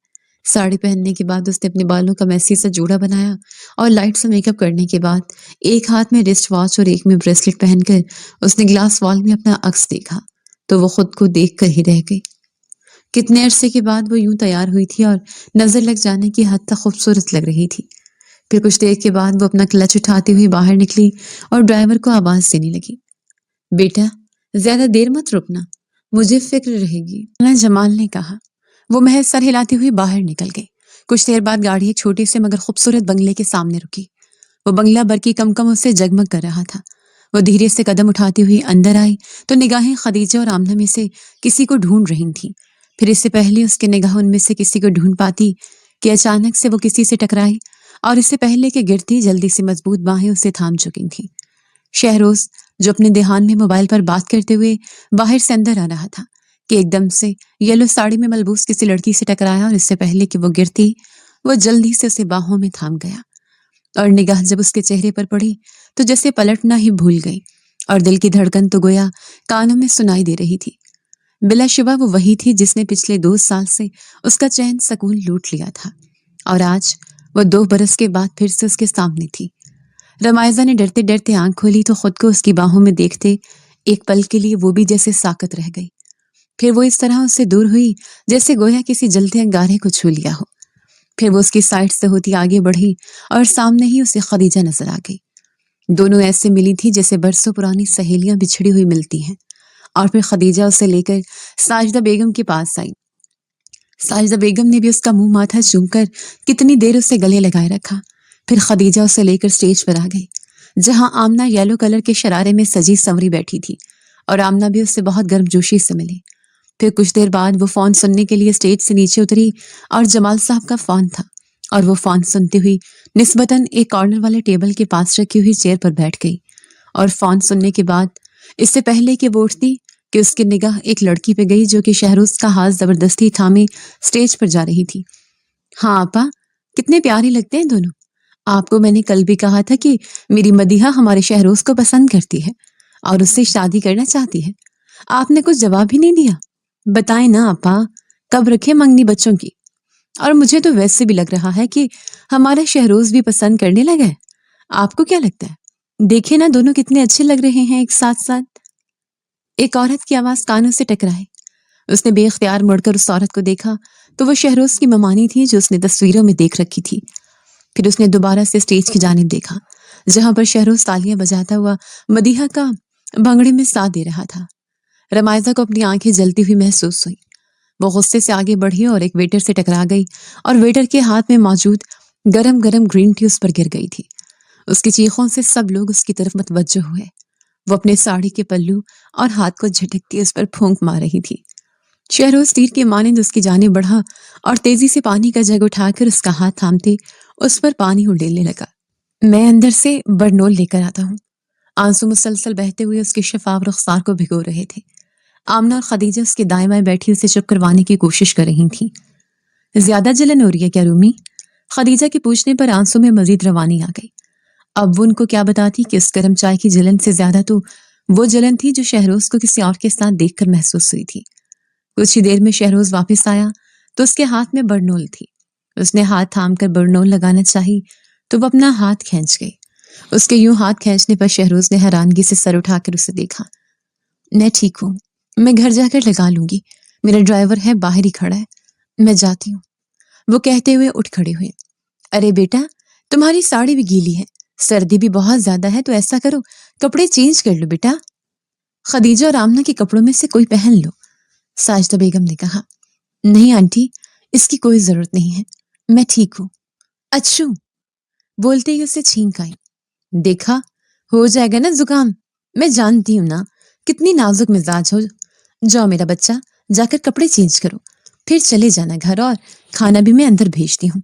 ساڑی پہننے کے بعد اس نے اپنے بالوں کا میسی سا جوڑا بنایا اور لائٹ سا میک اپ کرنے کے بعد ایک ہاتھ میں رسٹ واچ اور ایک میں بریسلٹ پہن کر اس نے گلاس وال میں اپنا عکس دیکھا تو وہ خود کو دیکھ کر ہی رہ گئی۔ کتنے عرصے کے بعد وہ یوں تیار ہوئی تھی اور نظر لگ جانے کی حد تک خوبصورت لگ رہی تھی۔ پھر کچھ دیر کے بعد وہ اپنا کلچ اٹھاتے ہوئے باہر نکلی اور ڈرائیور کو آواز دینے لگی، بیٹا زیادہ دیر مت رکنا، مجھے فکر رہے گی، رانا جمال نے کہا۔ وہ محض سر ہلاتی ہوئی باہر نکل گئی۔ کچھ دیر بعد گاڑی ایک چھوٹے سے مگر خوبصورت بنگلے کے سامنے رکی۔ وہ بنگلہ برقی کمکم اس سے جگمگ کر رہا تھا۔ وہ دھیرے سے قدم اٹھاتی ہوئی اندر آئی تو نگاہیں خدیجہ اور آمنہ میں سے کسی کو ڈھونڈ رہی تھیں۔ پھر اس سے پہلے اس کے نگاہ ان میں سے کسی کو ڈھونڈ پاتی کہ اچانک سے وہ کسی سے ٹکرائی، اور اس سے پہلے کہ گرتی جلدی سے مضبوط باہیں اسے تھام چکی تھیں۔ شہروز جو اپنے دھیان میں موبائل پر بات کرتے ہوئے باہر سے اندر آ رہا تھا کہ ایک دم سے یلو ساڑی میں ملبوس کسی لڑکی سے ٹکرایا، اور اس سے پہلے کہ وہ گرتی وہ جلدی سے اسے باہوں میں تھام گیا، اور نگاہ جب اس کے چہرے پر پڑی تو جیسے پلٹنا ہی بھول گئی، اور دل کی دھڑکن تو گویا کانوں میں سنائی دے رہی تھی۔ بلا شبہ وہ وہی تھی جس نے پچھلے 2 سال سے اس کا چین سکون لوٹ لیا تھا، اور آج وہ 2 برس کے بعد پھر سے اس کے سامنے تھی۔ رمائزہ نے ڈرتے ڈرتے آنکھ کھولی تو خود کو اس کی باہوں میں دیکھتے ایک پل کے لیے وہ بھی جیسے ساکت رہ گئی، پھر وہ اس طرح اس سے دور ہوئی جیسے گویا کسی جلتے انگارے کو چھو لیا ہو۔ پھر وہ اس کی سائڈ سے ہوتی آگے بڑھی اور سامنے ہی اسے خدیجہ نظر آ گئی۔ دونوں ایسے ملی تھی جیسے برسوں پرانی سہیلیاں بچھڑی ہوئی ملتی ہیں۔ اور پھر خدیجہ اسے لے کر ساجدہ بیگم کے پاس آئی۔ ساجدہ بیگم نے بھی اس کا منہ ماتھا چوم کر کتنی دیر اسے گلے لگائے رکھا۔ پھر خدیجہ اسے لے کر سٹیج پر آ گئی، جہاں آمنہ یلو کلر کے شرارے میں سجی سنوری بیٹھی تھی، اور آمنہ بھی اس سے بہت گرم جوشی سے ملی۔ پھر کچھ دیر بعد وہ فون سننے کے لیے سٹیج سے نیچے اتری، اور جمال صاحب کا فون تھا، اور وہ فون سنتی ہوئی نسبتاً ایک کارنر والے ٹیبل کے پاس رکھی ہوئی چیئر پر بیٹھ گئی، اور فون سننے کے بعد اس سے پہلے کہ وہ اٹھتی کہ اس کی نگاہ ایک لڑکی پہ گئی جو کہ شہروز کا ہاتھ زبردستی تھامے سٹیج پر جا رہی تھی۔ ہاں آپا، کتنے پیارے لگتے ہیں دونوں۔ آپ کو میں نے کل بھی کہا تھا کہ میری مدیحہ ہمارے شہروز کو پسند کرتی ہے اور اس سے شادی کرنا چاہتی ہے۔ آپ نے کچھ جواب ہی نہیں دیا۔ بتائیں نا آپا، کب رکھے منگنی بچوں کی؟ اور مجھے تو ویسے بھی لگ رہا ہے کہ ہمارا شہروز بھی پسند کرنے لگا ہے۔ آپ کو کیا لگتا ہے؟ دیکھیں نا دونوں کتنے اچھے لگ رہے ہیں ایک ساتھ ساتھ۔ ایک عورت کی آواز کانوں سے ٹکرائی۔ اس نے بے اختیار مڑ کر اس عورت کو دیکھا تو وہ شہروز کی ممانی تھی جو اس نے تصویروں میں دیکھ رکھی تھی۔ پھر اس نے دوبارہ سے سٹیج کی جانب دیکھا، جہاں پر شہروز تالیاں بجاتا ہوا مدیحہ کا بھنگڑے میں ساتھ دے رہا تھا۔ رمائزہ کو اپنی آنکھیں جلتی ہوئی محسوس ہوئی۔ وہ غصے سے آگے بڑھی اور ایک ویٹر سے ٹکرا گئی، اور ویٹر کے ہاتھ میں موجود گرم گرم گرین ٹی اس پر گر گئی تھی۔ اس کی چیخوں سے سب لوگ اس کی طرف متوجہ ہوئے۔ وہ اپنے ساڑی کے پلو اور ہاتھ کو جھٹکتی اس پر پھونک مار رہی تھی۔ شہروز تیر کے مانند اس کی جانب بڑھا اور تیزی سے پانی کا جگ اٹھا کر اس کا ہاتھ تھامتے اس پر پانی اڈیلنے لگا۔ میں اندر سے برنول لے کر آتا ہوں۔ آنسو مسلسل بہتے ہوئے اس کے شفاف رخسار کو بھگو رہے تھے۔ آمنہ اور خدیجہ اس کے دائیں بائیں بیٹھی اسے چپ کروانے کی کوشش کر رہی تھیں۔ زیادہ جلن ہو رہی ہے کیا رومی؟ خدیجہ کے پوچھنے پر آنسو میں مزید روانی آ گئی۔ اب وہ ان کو کیا بتاتی کہ اس گرم چائے کی جلن سے زیادہ تو وہ جلن تھی جو شہروز کو کسی اور کے ساتھ دیکھ کر محسوس ہوئی تھی۔ کچھ ہی دیر میں شہروز واپس آیا تو اس کے ہاتھ میں برنول تھی۔ اس نے ہاتھ تھام کر برنول لگانا چاہی تو وہ اپنا ہاتھ کھینچ گئی۔ اس کے یوں ہاتھ کھینچنے پر شہروز نے حیرانگی سے سر اٹھا کر اسے دیکھا۔ میں ٹھیک ہوں، میں گھر جا کر لگا لوں گی، میرا ڈرائیور ہے باہر ہی کھڑا ہے، میں جاتی ہوں، وہ کہتے ہوئے اٹھ کھڑے ہوئے۔ ارے بیٹا، تمہاری ساڑی بھی گیلی ہے، سردی بھی بہت زیادہ ہے، تو ایسا کرو کپڑے چینج کر لو بیٹا، خدیجہ اور آمنہ کے کپڑوں میں سے کوئی پہن لو۔ ساجدہ بیگم نے کہا، نہیں آنٹی، اس کی کوئی ضرورت نہیں ہے، میں ٹھیک ہوں۔ اچھو، بولتے ہی اسے چھینک آئی۔ دیکھا، ہو جائے گا نا زکام، میں جانتی ہوں نا کتنی نازک مزاج ہو۔ جاؤ میرا بچہ، جا کر کپڑے چینج کرو، پھر چلے جانا گھر، اور کھانا بھی میں اندر بھیجتی ہوں۔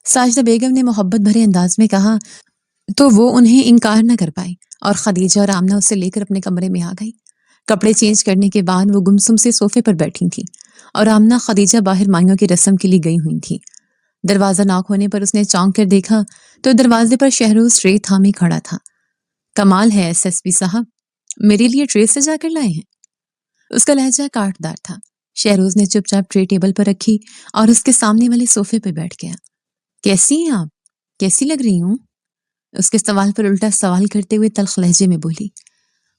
ساجدہ بیگم نے محبت بھرے انداز میں کہا تو وہ انہیں انکار نہ کر پائی، اور خدیجہ اور آمنہ اسے لے کر اپنے کمرے میں آ گئی۔ کپڑے چینج کرنے کے بعد وہ گمسم سے صوفے پر بیٹھی تھی، اور آمنہ خدیجہ باہر مائیوں کی رسم کے لیے گئی ہوئی تھی۔ دروازہ ناک ہونے پر اس نے چونک کر دیکھا تو دروازے پر شہروز ٹرے تھامے کھڑا تھا۔ کمال ہے ایس ایس پی صاحب، میرے لیے ٹرے سجا کر لائے ہیں۔ اس کا لہجہ کاٹ دار تھا۔ شہروز نے چپ چاپ ٹرے ٹیبل پر رکھی اور اس کے سامنے والے صوفے پہ بیٹھ گیا۔ کیسی ہیں آپ؟ کیسی لگ رہی ہوں؟ اس کے سوال پر الٹا سوال کرتے ہوئے تلخ لہجے میں بولی،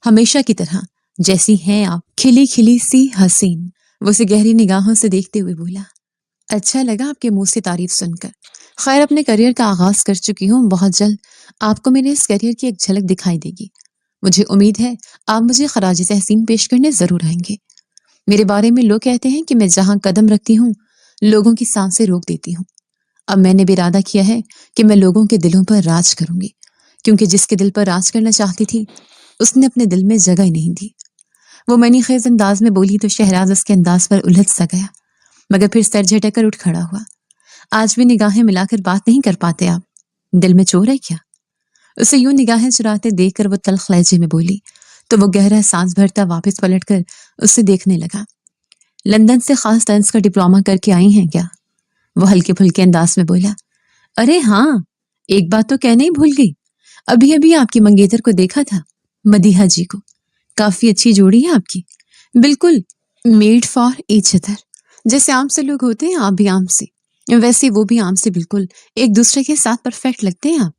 ہمیشہ کی طرح جیسی ہیں آپ، کھلی کھلی سی حسین۔ وہ اسے گہری نگاہوں سے دیکھتے ہوئے بولا، اچھا لگا آپ کے منہ سے تعریف سن کر۔ خیر، اپنے کریئر کا آغاز کر چکی ہوں، بہت جلد آپ کو میرے اس کریئر کی ایک جھلک دکھائی دے گی۔ مجھے امید ہے آپ مجھے خراج تحسین پیش کرنے ضرور آئیں گے۔ میرے بارے میں لوگ کہتے ہیں کہ میں جہاں قدم رکھتی ہوں لوگوں کی سانسیں روک دیتی ہوں۔ اب میں نے بھی ارادہ کیا ہے کہ میں لوگوں کے دلوں پر راج کروں گی، کیونکہ جس کے دل پر راج کرنا چاہتی تھی اس نے اپنے دل میں جگہ ہی نہیں دی۔ وہ منی خیز انداز میں بولی تو شہراز اس کے انداز پر الجھ سا گیا، مگر پھر سر جھٹک کر اٹھ کھڑا ہوا۔ آج بھی نگاہیں ملا کر بات نہیں کر پاتے آپ؟ دل میں چور ہے کیا؟ اسے یوں نگاہیں چراتے دیکھ کر وہ تلخ لہجے میں بولی تو وہ گہرا سانس بھرتا واپس پلٹ کر اسے دیکھنے لگا۔ لندن سے خاص طنز کا ڈپلومہ کر کے آئی ہیں کیا؟ وہ ہلکے پھلکے انداز میں بولا۔ ارے ہاں، ایک بات تو کہنے ہی بھول گئی، ابھی ابھی آپ کی منگیتر کو دیکھا تھا، مدیحہ جی کو۔ کافی اچھی جوڑی ہے آپ کی، بالکل میڈ فار ایچ ادر، جیسے عام سے لوگ ہوتے ہیں آپ بھی عام سے، ویسے وہ بھی عام سے، بالکل ایک دوسرے کے ساتھ پرفیکٹ لگتے ہیں آپ۔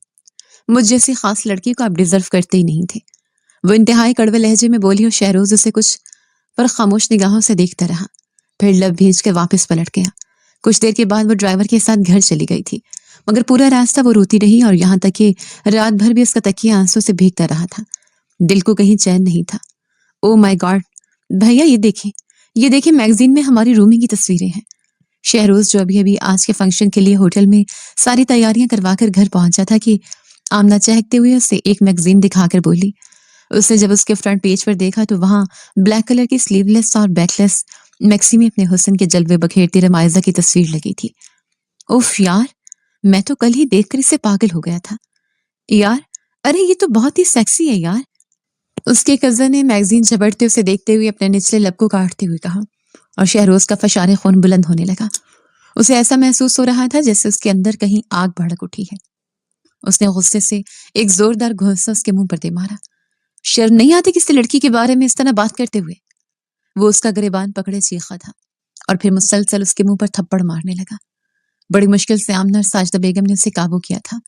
مجھ جیسی خاص لڑکی کو آپ ڈیزرو کرتے ہی نہیں تھے۔ وہ انتہائی کڑوے لہجے میں بولی اور شہروز اسے کچھ پر خاموش نگاہوں سے دیکھتا رہا، پھر لب بھیج کے واپس پلٹ گیا۔ کچھ دیر کے بعد وہ ڈرائیور کے ساتھ گھر چلی گئی تھی، مگر پورا راستہ وہ روتی رہی اور یہاں تک کہ رات بھر بھی اس کا تکیہ آنسوں سے بھیگتا رہا تھا۔ دل کو کہیں چین نہیں تھا۔ او مائی گاڈ بھیا، یہ دیکھیں میگزین میں ہماری رومی کی تصویریں ہیں۔ شہروز جو ابھی ابھی آج کے فنکشن کے لیے ہوٹل میں ساری تیاریاں کروا کر گھر پہنچا تھا کہ آمنہ چہکتے ہوئے اسے ایک میگزین دکھا کر بولی۔ اس نے جب اس کے فرنٹ پیج پر دیکھا تو وہاں بلیک کلر کی سلیو لیس اور بیک لیس میکسی میں اپنے حسن کے جلوے بکھیرتی رمائزہ کی تصویر لگی تھی۔ اوف یار، میں تو کل ہی دیکھ کر اسے پاگل ہو گیا تھا یار، ارے یہ تو بہت ہی سیکسی ہے یار۔ اس کے کزن نے میگزین جھپٹتے اسے دیکھتے ہوئے اپنے نچلے لب کو کاٹتے ہوئے کہا، اور شہروز کا فشار خون بلند ہونے لگا۔ اسے ایسا محسوس ہو رہا تھا جیسے اس کے اندر کہیں آگ بھڑک اٹھی ہے۔ اس نے غصے سے ایک زوردار گھونسا اس کے منہ پر دے مارا۔ شرم نہیں آتی کسی لڑکی کے بارے میں اس طرح بات کرتے ہوئے؟ وہ اس کا گریبان پکڑے چیخا تھا اور پھر مسلسل اس کے منہ پر تھپڑ مارنے لگا۔ بڑی مشکل سے آمنہ اور ساجدہ بیگم نے اسے قابو کیا تھا۔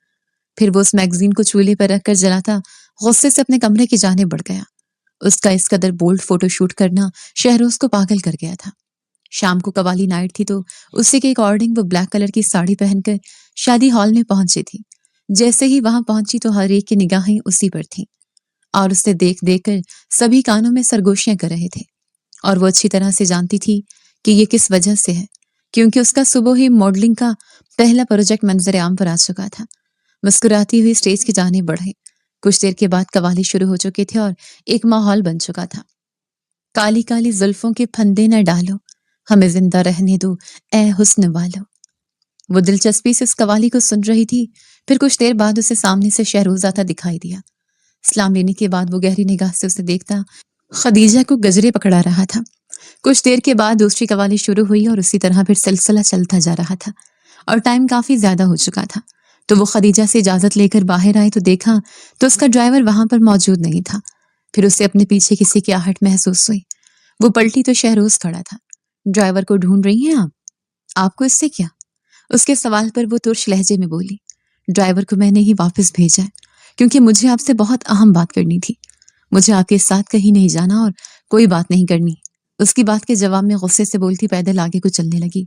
پھر وہ اس میگزین کو چولہے پر رکھ کر جلاتا غصے سے اپنے کمرے کی جانب بڑھ گیا۔ اس کا اس قدر بولڈ فوٹو شوٹ کرنا شہروز کو پاگل کر گیا تھا۔ شام کو قوالی نائٹ تھی تو اسی کے اکارڈنگ وہ بلیک کلر کی ساڑی پہن کر شادی ہال میں پہنچی تھی۔ جیسے ہی وہاں پہنچی تو ہر ایک کی نگاہیں اسی پر تھیں اور اسے دیکھ دیکھ کر سبھی کانوں میں سرگوشیاں کر رہے تھے، اور وہ اچھی طرح سے جانتی تھی کہ یہ کس وجہ سے ہے، کیونکہ اس کا صبح ہی ماڈلنگ کا پہلا پروجیکٹ منظر عام پر آ چکا تھا۔ مسکراتی ہوئی اسٹیج کی جانب بڑھے۔ کچھ دیر کے بعد قوالی شروع ہو چکے تھے اور ایک ماحول بن چکا تھا۔ کالی کالی زلفوں کے پھندے نہ ڈالو، ہمیں زندہ رہنے دو اے حسن والو۔ وہ دلچسپی سے اس قوالی کو سن رہی تھی، پھر کچھ دیر بعد اسے سامنے سے شہروز آتا دکھائی دیا۔ سلام لینے کے بعد وہ گہری نگاہ سے اسے دیکھتا خدیجہ کو گجرے پکڑا رہا تھا۔ کچھ دیر کے بعد دوسری قوالی شروع ہوئی اور اسی طرح پھر سلسلہ چلتا جا رہا تھا، اور ٹائم کافی زیادہ ہو چکا تھا۔ تو وہ خدیجہ سے اجازت لے کر باہر آئے تو دیکھا تو اس کا ڈرائیور وہاں پر موجود نہیں تھا۔ پھر اسے اپنے پیچھے کسی کی آہٹ محسوس ہوئی۔ وہ پلٹی تو شہروز کھڑا تھا۔ ڈرائیور کو ڈھونڈ رہی ہیں آپ کو اس سے کیا؟ اس کے سوال پر وہ ترش لہجے میں بولی، ڈرائیور کو میں نے ہی واپس بھیجا ہے کیونکہ مجھے آپ سے بہت اہم بات کرنی تھی۔ مجھے آپ کے ساتھ کہیں نہیں جانا اور کوئی بات نہیں کرنی۔ اس کی بات کے جواب میں غصے سے بولتی پیدل آگے کو چلنے لگی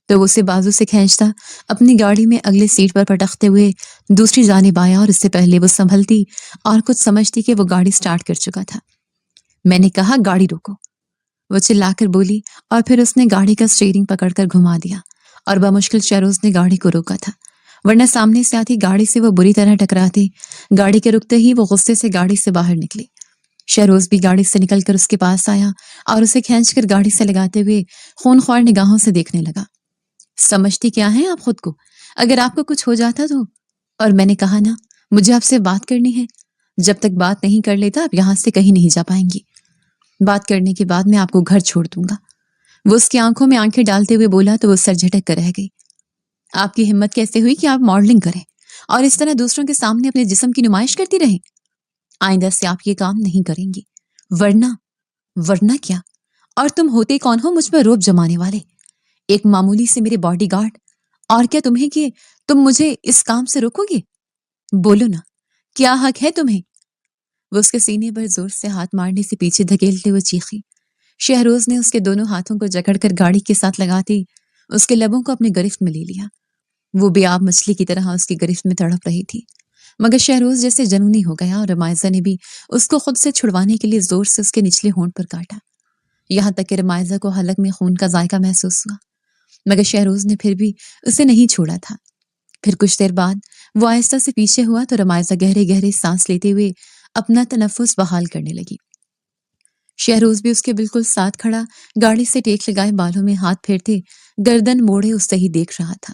تو وہ اسے بازو سے کھینچتا اپنی گاڑی میں اگلے سیٹ پر پٹکتے ہوئے دوسری جانب آیا، اور اس سے پہلے وہ سنبھلتی اور کچھ سمجھتی کہ وہ گاڑی سٹارٹ کر چکا تھا۔ میں نے کہا گاڑی روکو، وہ چلا کر بولی، اور پھر اس نے گاڑی کا اسٹیئرنگ پکڑ کر گھما دیا، اور بمشکل شہروز نے گاڑی کو روکا تھا، ورنہ سامنے سے آتی گاڑی سے وہ بری طرح ٹکراتی۔ گاڑی کے رکتے ہی وہ غصے سے گاڑی سے باہر نکلی۔ شہروز بھی گاڑی سے نکل کر اس کے پاس آیا اور اسے کھینچ کر گاڑی سے لگاتے ہوئے خون خوار نگاہوں سے دیکھنے لگا۔ سمجھتی کیا ہیں آپ خود کو؟ اگر آپ کو کچھ ہو جاتا تو؟ اور میں نے کہا نا مجھے آپ سے بات کرنی ہے، جب تک بات نہیں کر لیتا آپ یہاں سے کہیں نہیں جا پائیں گی۔ بات کرنے کے بعد میں آپ کو گھر چھوڑ دوں گا۔ وہ اس کی آنکھوں میں آنکھیں ڈالتے ہوئے بولا تو وہ سر جھٹک کر رہ گئی۔ آپ کی ہمت کیسے ہوئی کہ آپ ماڈلنگ کریں اور اس طرح دوسروں کے سامنے اپنے جسم کی نمائش کرتی رہیں؟ آئندہ سے آپ یہ کام نہیں کریں گی، ورنہ کیا؟ اور تم ہوتے کون ہو مجھ پر روب جمانے والے؟ ایک معمولی سے میرے باڈی گارڈ، اور کیا تمہیں کہ تم مجھے اس کام سے روکو گے؟ بولو نا، کیا حق ہے تمہیں؟ وہ اس کے سینے پر زور سے ہاتھ مارنے سے پیچھے دھکیلتے ہوئے چیخی۔ شہروز نے اس کے دونوں ہاتھوں کو جکڑ کر گاڑی کے ساتھ لگاتی اس کے لبوں کو اپنے گرفت میں لے لیا۔ وہ بے آب مچھلی کی طرح اس کی گرفت میں تڑپ رہی تھی، مگر شہروز جیسے جنونی ہو گیا، اور رمائزہ نے بھی اس کو خود سے چھڑوانے کے لیے زور سے اس کے نچلے ہونٹ پر کاٹا، یہاں تک کہ رمائزہ کو حلق میں خون کا ذائقہ محسوس ہوا، مگر شہروز نے پھر بھی اسے نہیں چھوڑا تھا۔ پھر کچھ دیر بعد وہ آہستہ سے پیچھے ہوا تو رمائزہ گہرے گہرے سانس لیتے ہوئے اپنا تنفس بحال کرنے لگی۔ شہروز بھی اس کے بالکل ساتھ کھڑا گاڑی سے ٹیک لگائے بالوں میں ہاتھ پھیرتے گردن موڑے اس سے ہی دیکھ رہا تھا۔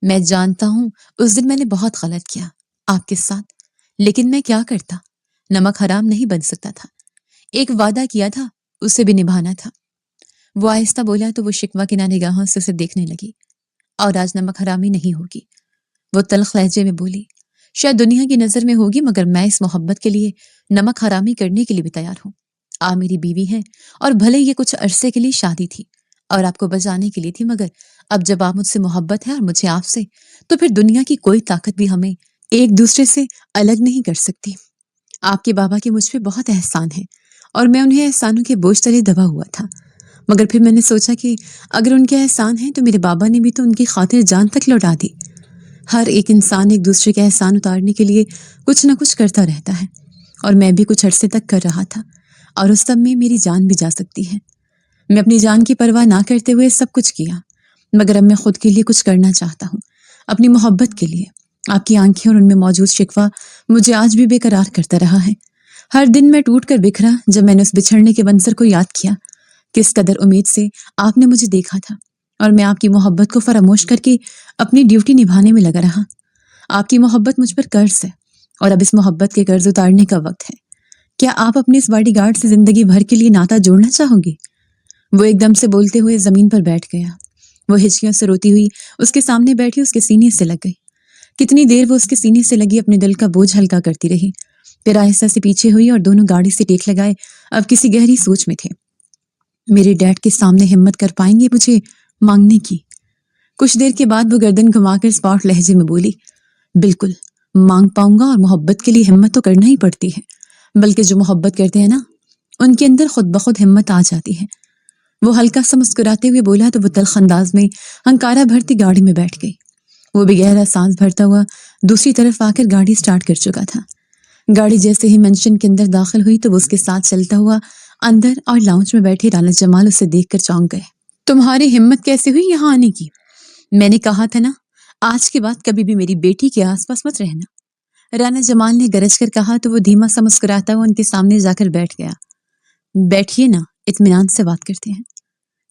میں جانتا ہوں اس دن میں نے بہت غلط کیا آپ کے ساتھ، لیکن میں کیا کرتا؟ نمک حرام نہیں بن سکتا تھا۔ ایک وعدہ کیا تھا، اسے بھی نبھانا تھا۔ وہ آہستہ بولا تو وہ شکوہ کی نگاہوں سے اسے دیکھنے لگی۔ اور آج نمک حرامی نہیں ہوگی، وہ تلخ لہجے میں بولی۔ شاید دنیا کی نظر میں ہوگی، مگر میں اس محبت کے لیے نمک حرامی کرنے کے لیے بھی تیار ہوں۔ آپ میری بیوی ہیں، اور بھلے یہ کچھ عرصے کے لیے شادی تھی اور آپ کو بچانے کے لیے تھی، مگر اب جب آپ مجھ سے محبت ہے اور مجھے آپ سے، تو پھر دنیا کی کوئی طاقت بھی ہمیں ایک دوسرے سے الگ نہیں کر سکتی۔ آپ کے بابا کے مجھ پہ بہت احسان ہے اور میں انہیں احسانوں کے بوجھ تلے دبا ہوا تھا، مگر پھر میں نے سوچا کہ اگر ان کے احسان ہیں تو میرے بابا نے بھی تو ان کی خاطر جان تک لوٹا دی۔ ہر ایک انسان ایک دوسرے کے احسان اتارنے کے لیے کچھ نہ کچھ کرتا رہتا ہے، اور میں بھی کچھ عرصے تک کر رہا تھا، اور اس سب میں میری جان بھی جا سکتی ہے۔ میں اپنی جان کی پرواہ نہ کرتے ہوئے سب کچھ کیا، مگر اب میں خود کے لیے کچھ کرنا چاہتا ہوں، اپنی محبت کے لیے۔ آپ کی آنکھیں اور ان میں موجود شکوہ مجھے آج بھی بے قرار کرتا رہا ہے۔ ہر دن میں ٹوٹ کر بکھرا جب میں نے اس بچھڑنے کے منظر کو یاد کیا۔ کس قدر امید سے آپ نے مجھے دیکھا تھا، اور میں آپ کی محبت کو فراموش کر کے اپنی ڈیوٹی نبھانے میں لگا رہا۔ آپ کی محبت مجھ پر قرض ہے، اور اب اس محبت کے قرض اتارنے کا وقت ہے۔ کیا آپ اپنے اس باڈی گارڈ سے زندگی بھر کے لیے ناتا جوڑنا چاہو گے؟ وہ ایک دم سے بولتے ہوئے زمین پر بیٹھ گیا۔ وہ ہچکیوں سے روتی ہوئی اس کے سامنے بیٹھی اس کے سینے سے لگ گئی۔ کتنی دیر وہ اس کے سینے سے لگی اپنے دل کا بوجھ ہلکا کرتی رہی، پھر آہستہ سے پیچھے ہوئی اور دونوں گاڑی سے ٹیک لگائے اب کسی گہری سوچ میں تھے۔ میرے ڈیڈ کے سامنے ہمت کر پائیں گے مجھے مانگنے کی؟ کچھ دیر کے بعد وہ گردن گھما کر اسپاٹ لہجے میں بولی، بالکل مانگ پاؤں گا، اور محبت کے لیے ہمت تو کرنا ہی پڑتی ہے، بلکہ جو محبت کرتے ہیں نا ان کے اندر خود بخود ہمت آ جاتی ہے۔ وہ ہلکا سا مسکراتے ہوئے بولا تو وہ تلخ انداز میں ہنکارا بھرتی گاڑی میں بیٹھ گئی۔ وہ بھی گہرا سانس بھرتا ہوا دوسری طرف آ کر گاڑی سٹارٹ کر چکا تھا۔ گاڑی جیسے ہی مینشن کے اندر داخل ہوئی تو وہ اس کے ساتھ چلتا ہوا اندر اور لاؤنج میں بیٹھے رانا جمال اسے دیکھ کر چونک گئے۔ تمہاری ہمت کیسے ہوئی یہاں آنے کی؟ میں نے کہا تھا نا، آج کے بعد کبھی بھی میری بیٹی کے آس پاس مت رہنا، رانا جمال نے گرج کر کہا تو وہ دھیما سا مسکراتا ہوا ان کے سامنے جا کر بیٹھ گیا۔ بیٹھیے نا، اطمینان سے بات کرتے ہیں۔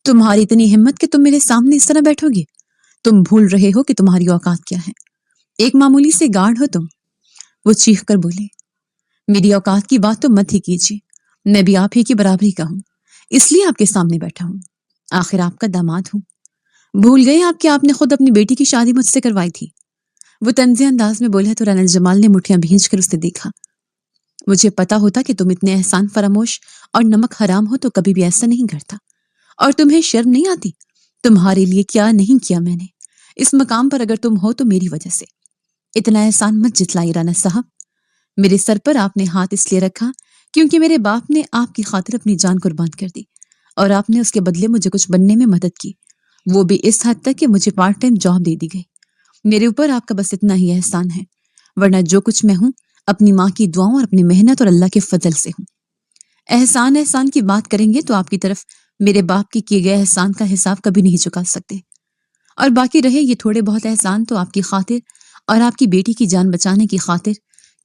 تمہاری اتنی ہمت کہ تم میرے سامنے اس طرح بیٹھو گے؟ تم بھول رہے ہو کہ تمہاری اوقات کیا ہے، ایک معمولی سے گارڈ ہو تم۔ وہ چیخ کر بولے، میری اوقات کی بات تو مت ہی کیجیے، میں بھی آپ ہی کی برابری کا ہوں، اس لیے آپ کے سامنے بیٹھا ہوں، آخر آپ کا داماد ہوں۔ بھول گئے آپ کہ آپ نے خود اپنی بیٹی کی شادی مجھ سے کروائی تھی؟ وہ طنزیہ انداز میں بولا تو رانا جمال نے مٹھیاں بھینچ کر اسے دیکھا۔ مجھے پتا ہوتا کہ تم اتنے احسان فراموش اور نمک حرام ہو تو کبھی بھی ایسا نہیں کرتا، اور تمہیں شرم نہیں آتی؟ تمہارے لیے کیا نہیں کیا میں نے، اس مقام پر اگر تم ہو تو میری وجہ سے۔ اتنا احسان مت جتلائی رانا صاحب، میرے سر پر آپ نے ہاتھ اس لیے رکھا کیونکہ میرے باپ نے آپ کی خاطر اپنی جان قربان کر دی، اور آپ نے اس کے بدلے مجھے کچھ بننے میں مدد کی، وہ بھی اس حد تک کہ مجھے پارٹ ٹائم جاب دے دی گئی۔ میرے اوپر آپ کا بس اتنا ہی احسان ہے، ورنہ جو کچھ میں ہوں اپنی ماں کی دعاؤں اور اپنی محنت اور اللہ کے فضل سے ہوں۔ احسان احسان کی بات کریں گے تو آپ کی طرف میرے باپ کی کیے گئے احسان کا حساب کبھی نہیں چکا سکتے، اور باقی رہے یہ تھوڑے بہت احسان تو آپ کی خاطر اور آپ کی بیٹی کی جان بچانے کی خاطر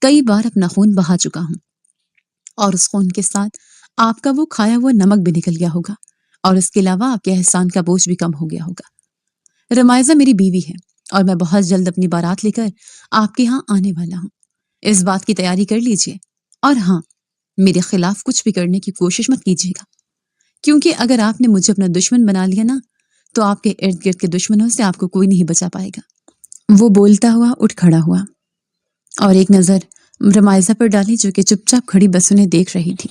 کئی بار اپنا خون بہا چکا ہوں، اور اس خون کے ساتھ آپ کا وہ کھایا ہوا نمک بھی نکل گیا ہوگا، اور اس کے علاوہ آپ کے احسان کا بوجھ بھی کم ہو گیا ہوگا۔ رمائزہ میری بیوی ہے، اور میں بہت جلد اپنی بارات لے کر آپ کے ہاں آنے والا ہوں، اس بات کی تیاری کر لیجئے، اور ہاں، میرے خلاف کچھ بھی کرنے کی کوشش مت کیجیے گا، کیونکہ اگر آپ نے مجھے اپنا دشمن بنا لیا نا تو آپ کے ارد گرد کے دشمنوں سے آپ کو کوئی نہیں بچا پائے گا۔ وہ بولتا ہوا اٹھ کھڑا ہوا اور ایک نظر رمائزہ پر ڈالی جو کہ چپ چاپ کھڑی بس انہیں دیکھ رہی تھی۔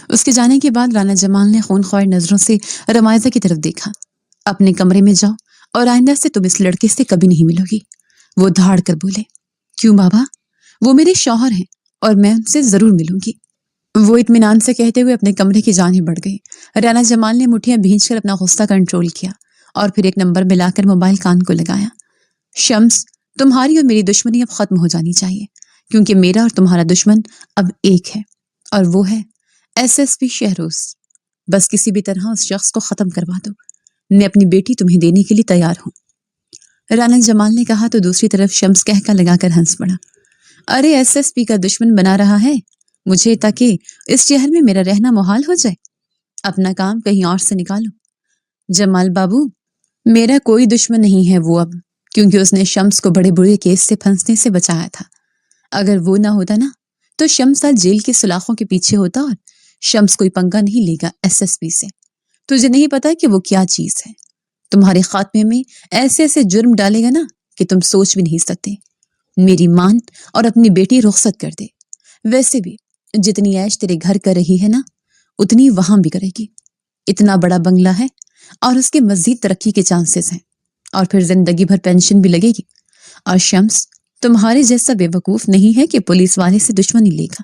اس کے جانے کے بعد رانا جمال نے خونخوار نظروں سے رمائزہ کی طرف دیکھا۔ اپنے کمرے میں جاؤ اور آئندہ سے تم اس لڑکے سے کبھی نہیں ملو گی، وہ دھاڑ کر بولے۔ کیوں بابا؟ وہ میرے شوہر ہیں اور میں ان سے ضرور ملوں گی، وہ اطمینان سے کہتے ہوئے اپنے کمرے کی جانب بڑھ گئی۔ رانا جمال نے مٹھیاں بھینچ کر اپنا غصہ کنٹرول کیا اور پھر ایک نمبر ملا کر موبائل کان کو لگایا۔ شمس، تمہاری اور میری دشمنی اب ختم ہو جانی چاہیے، کیونکہ میرا اور تمہارا دشمن اب ایک ہے، اور وہ ہے SSP شہروز۔ بس کسی بھی طرح اس شخص کو ختم کروا دو، میں اپنی بیٹی تمہیں دینے کے لیے تیار ہوں، رانا جمال نے کہا تو دوسری طرف شمس کہکا لگا کر ہنس پڑا۔ ارے SSP کا دشمن بنا رہا ہے مجھے تاکہ اس شہر میں میرا رہنا محال ہو جائے؟ اپنا کام کہیں اور سے نکالو۔ جمال بابو، میرا کوئی دشمن نہیں ہے وہ اب، کیونکہ اس نے شمس کو بڑے برے کیس سے پھنسنے سے بچایا تھا۔ اگر وہ نہ ہوتا نا تو شمس آج جیل کے سلاخوں کے پیچھے ہوتا، اور شمس کوئی پنگا نہیں لے گا SSP سے۔ تجھے نہیں پتا کہ وہ کیا چیز ہے، تمہارے خاتمے میں ایسے ایسے جرم ڈالے گا نا کہ تم سوچ بھی نہیں سکتے۔ میری مان اور اپنی بیٹی رخصت کر دے، ویسے بھی جتنی عیش تیرے گھر کر رہی ہے نا اتنی وہاں بھی کرے گی۔ اتنا بڑا بنگلہ ہے اور اس کے مزید ترقی کے چانسز ہیں، اور پھر زندگی بھر پینشن بھی لگے گی۔ اور شمس تمہارے جیسا بے وقوف نہیں ہے کہ پولیس والے سے دشمنی لے گا۔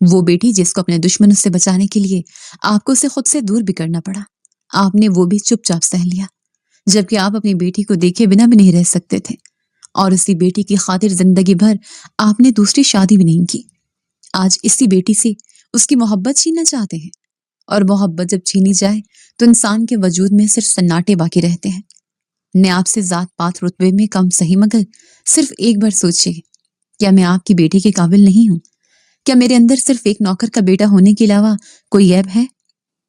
وہ بیٹی جس کو اپنے دشمنوں سے بچانے کے لیے آپ کو اسے خود سے دور بھی کرنا پڑا، آپ نے وہ بھی چپ چاپ سہ لیا، جبکہ آپ اپنی بیٹی کو دیکھے بنا بھی نہیں رہ سکتے تھے، اور اسی بیٹی کی خاطر زندگی بھر آپ نے دوسری شادی بھی نہیں کی۔ آج اسی بیٹی سے اس کی محبت چھیننا چاہتے ہیں، اور محبت جب چھینی جائے تو انسان کے وجود میں صرف سناٹے باقی رہتے ہیں۔ میں آپ سے ذات پات رتبے میں کم سہی، مگر صرف ایک بار سوچیے، کیا میں آپ کی بیٹی کے قابل نہیں ہوں؟ کیا میرے اندر صرف ایک نوکر کا بیٹا ہونے کے علاوہ کوئی عیب ہے؟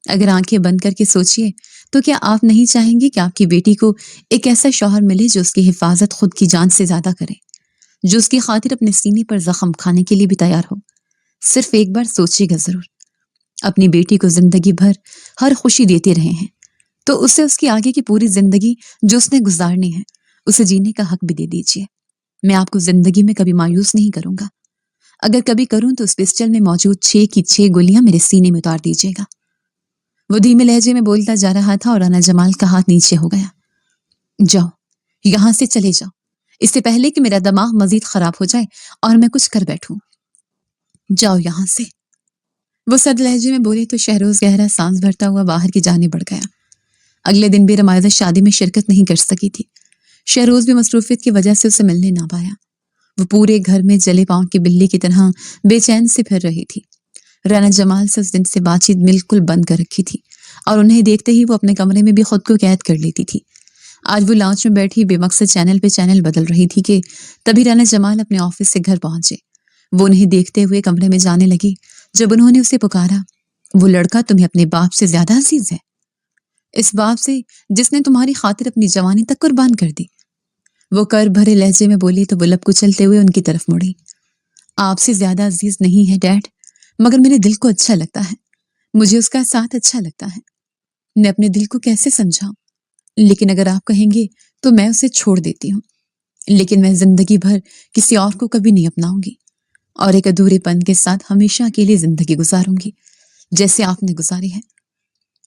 اگر آنکھیں بند کر کے سوچیے تو کیا آپ نہیں چاہیں گے کہ آپ کی بیٹی کو ایک ایسا شوہر ملے جو اس کی حفاظت خود کی جان سے زیادہ کرے، جو اس کی خاطر اپنے سینے پر زخم کھانے کے لیے بھی تیار ہو؟ صرف ایک بار سوچیے گا ضرور۔ اپنی بیٹی کو زندگی بھر ہر خوشی دیتے رہے ہیں تو اسے اس کی آگے کی پوری زندگی جو اس نے گزارنی ہے اسے جینے کا حق بھی دے دیجیے۔ میں آپ کو زندگی میں کبھی مایوس نہیں کروں گا، اگر کبھی کروں تو اس پسٹل میں موجود 6 کی 6 گولیاں میرے سینے میں اتار دیجیے گا۔ وہ دھیمے لہجے میں بولتا جا رہا تھا اور رانا جمال کا ہاتھ نیچے ہو گیا۔ جاؤ، یہاں سے چلے جاؤ، اس سے پہلے کہ میرا دماغ مزید خراب ہو جائے اور میں کچھ کر بیٹھوں، جاؤ یہاں سے۔ وہ سرد لہجے میں بولے تو شہروز گہرا سانس بھرتا ہوا باہر کی جانب بڑھ گیا۔ اگلے دن بھی رمائزہ شادی میں شرکت نہیں کر سکی تھی۔ شہروز بھی مصروفیت کی وجہ سے اسے ملنے نہ پایا۔ وہ پورے گھر میں جلے پاؤں کی بلی کی طرح بے چین سے پھر رہی تھی۔ رانا جمال سے اس دن سے بات چیت بالکل بند کر رکھی تھی، اور انہیں دیکھتے ہی وہ اپنے کمرے میں بھی خود کو قید کر لیتی تھی۔ آج وہ لاؤنج میں بیٹھی بے مقصد چینل پہ چینل بدل رہی تھی کہ تبھی رانا جمال اپنے آفس سے گھر پہنچے۔ وہ انہیں دیکھتے ہوئے کمرے میں جانے لگی۔ جب انہوں نے اسے پکارا، وہ لڑکا تمہیں اپنے باپ سے زیادہ عزیز ہے، اس باپ سے جس نے تمہاری خاطر اپنی جوانی تک قربان کر دی۔ وہ کر بھرے لہجے میں بولی تو وہ لب کچلتے ہوئے ان کی طرف مڑی۔ آپ سے زیادہ عزیز نہیں ہے ڈیڈ، مگر میرے دل کو اچھا لگتا ہے، مجھے اس کا ساتھ اچھا لگتا ہے۔ میں اپنے دل کو کیسے سمجھاؤں، لیکن اگر آپ کہیں گے تو میں اسے چھوڑ دیتی ہوں، لیکن میں زندگی بھر کسی اور کو کبھی نہیں اپناؤں گی، اور ایک ادھورے پن کے ساتھ ہمیشہ کے لیے زندگی گزاروں گی جیسے آپ نے گزاری ہے۔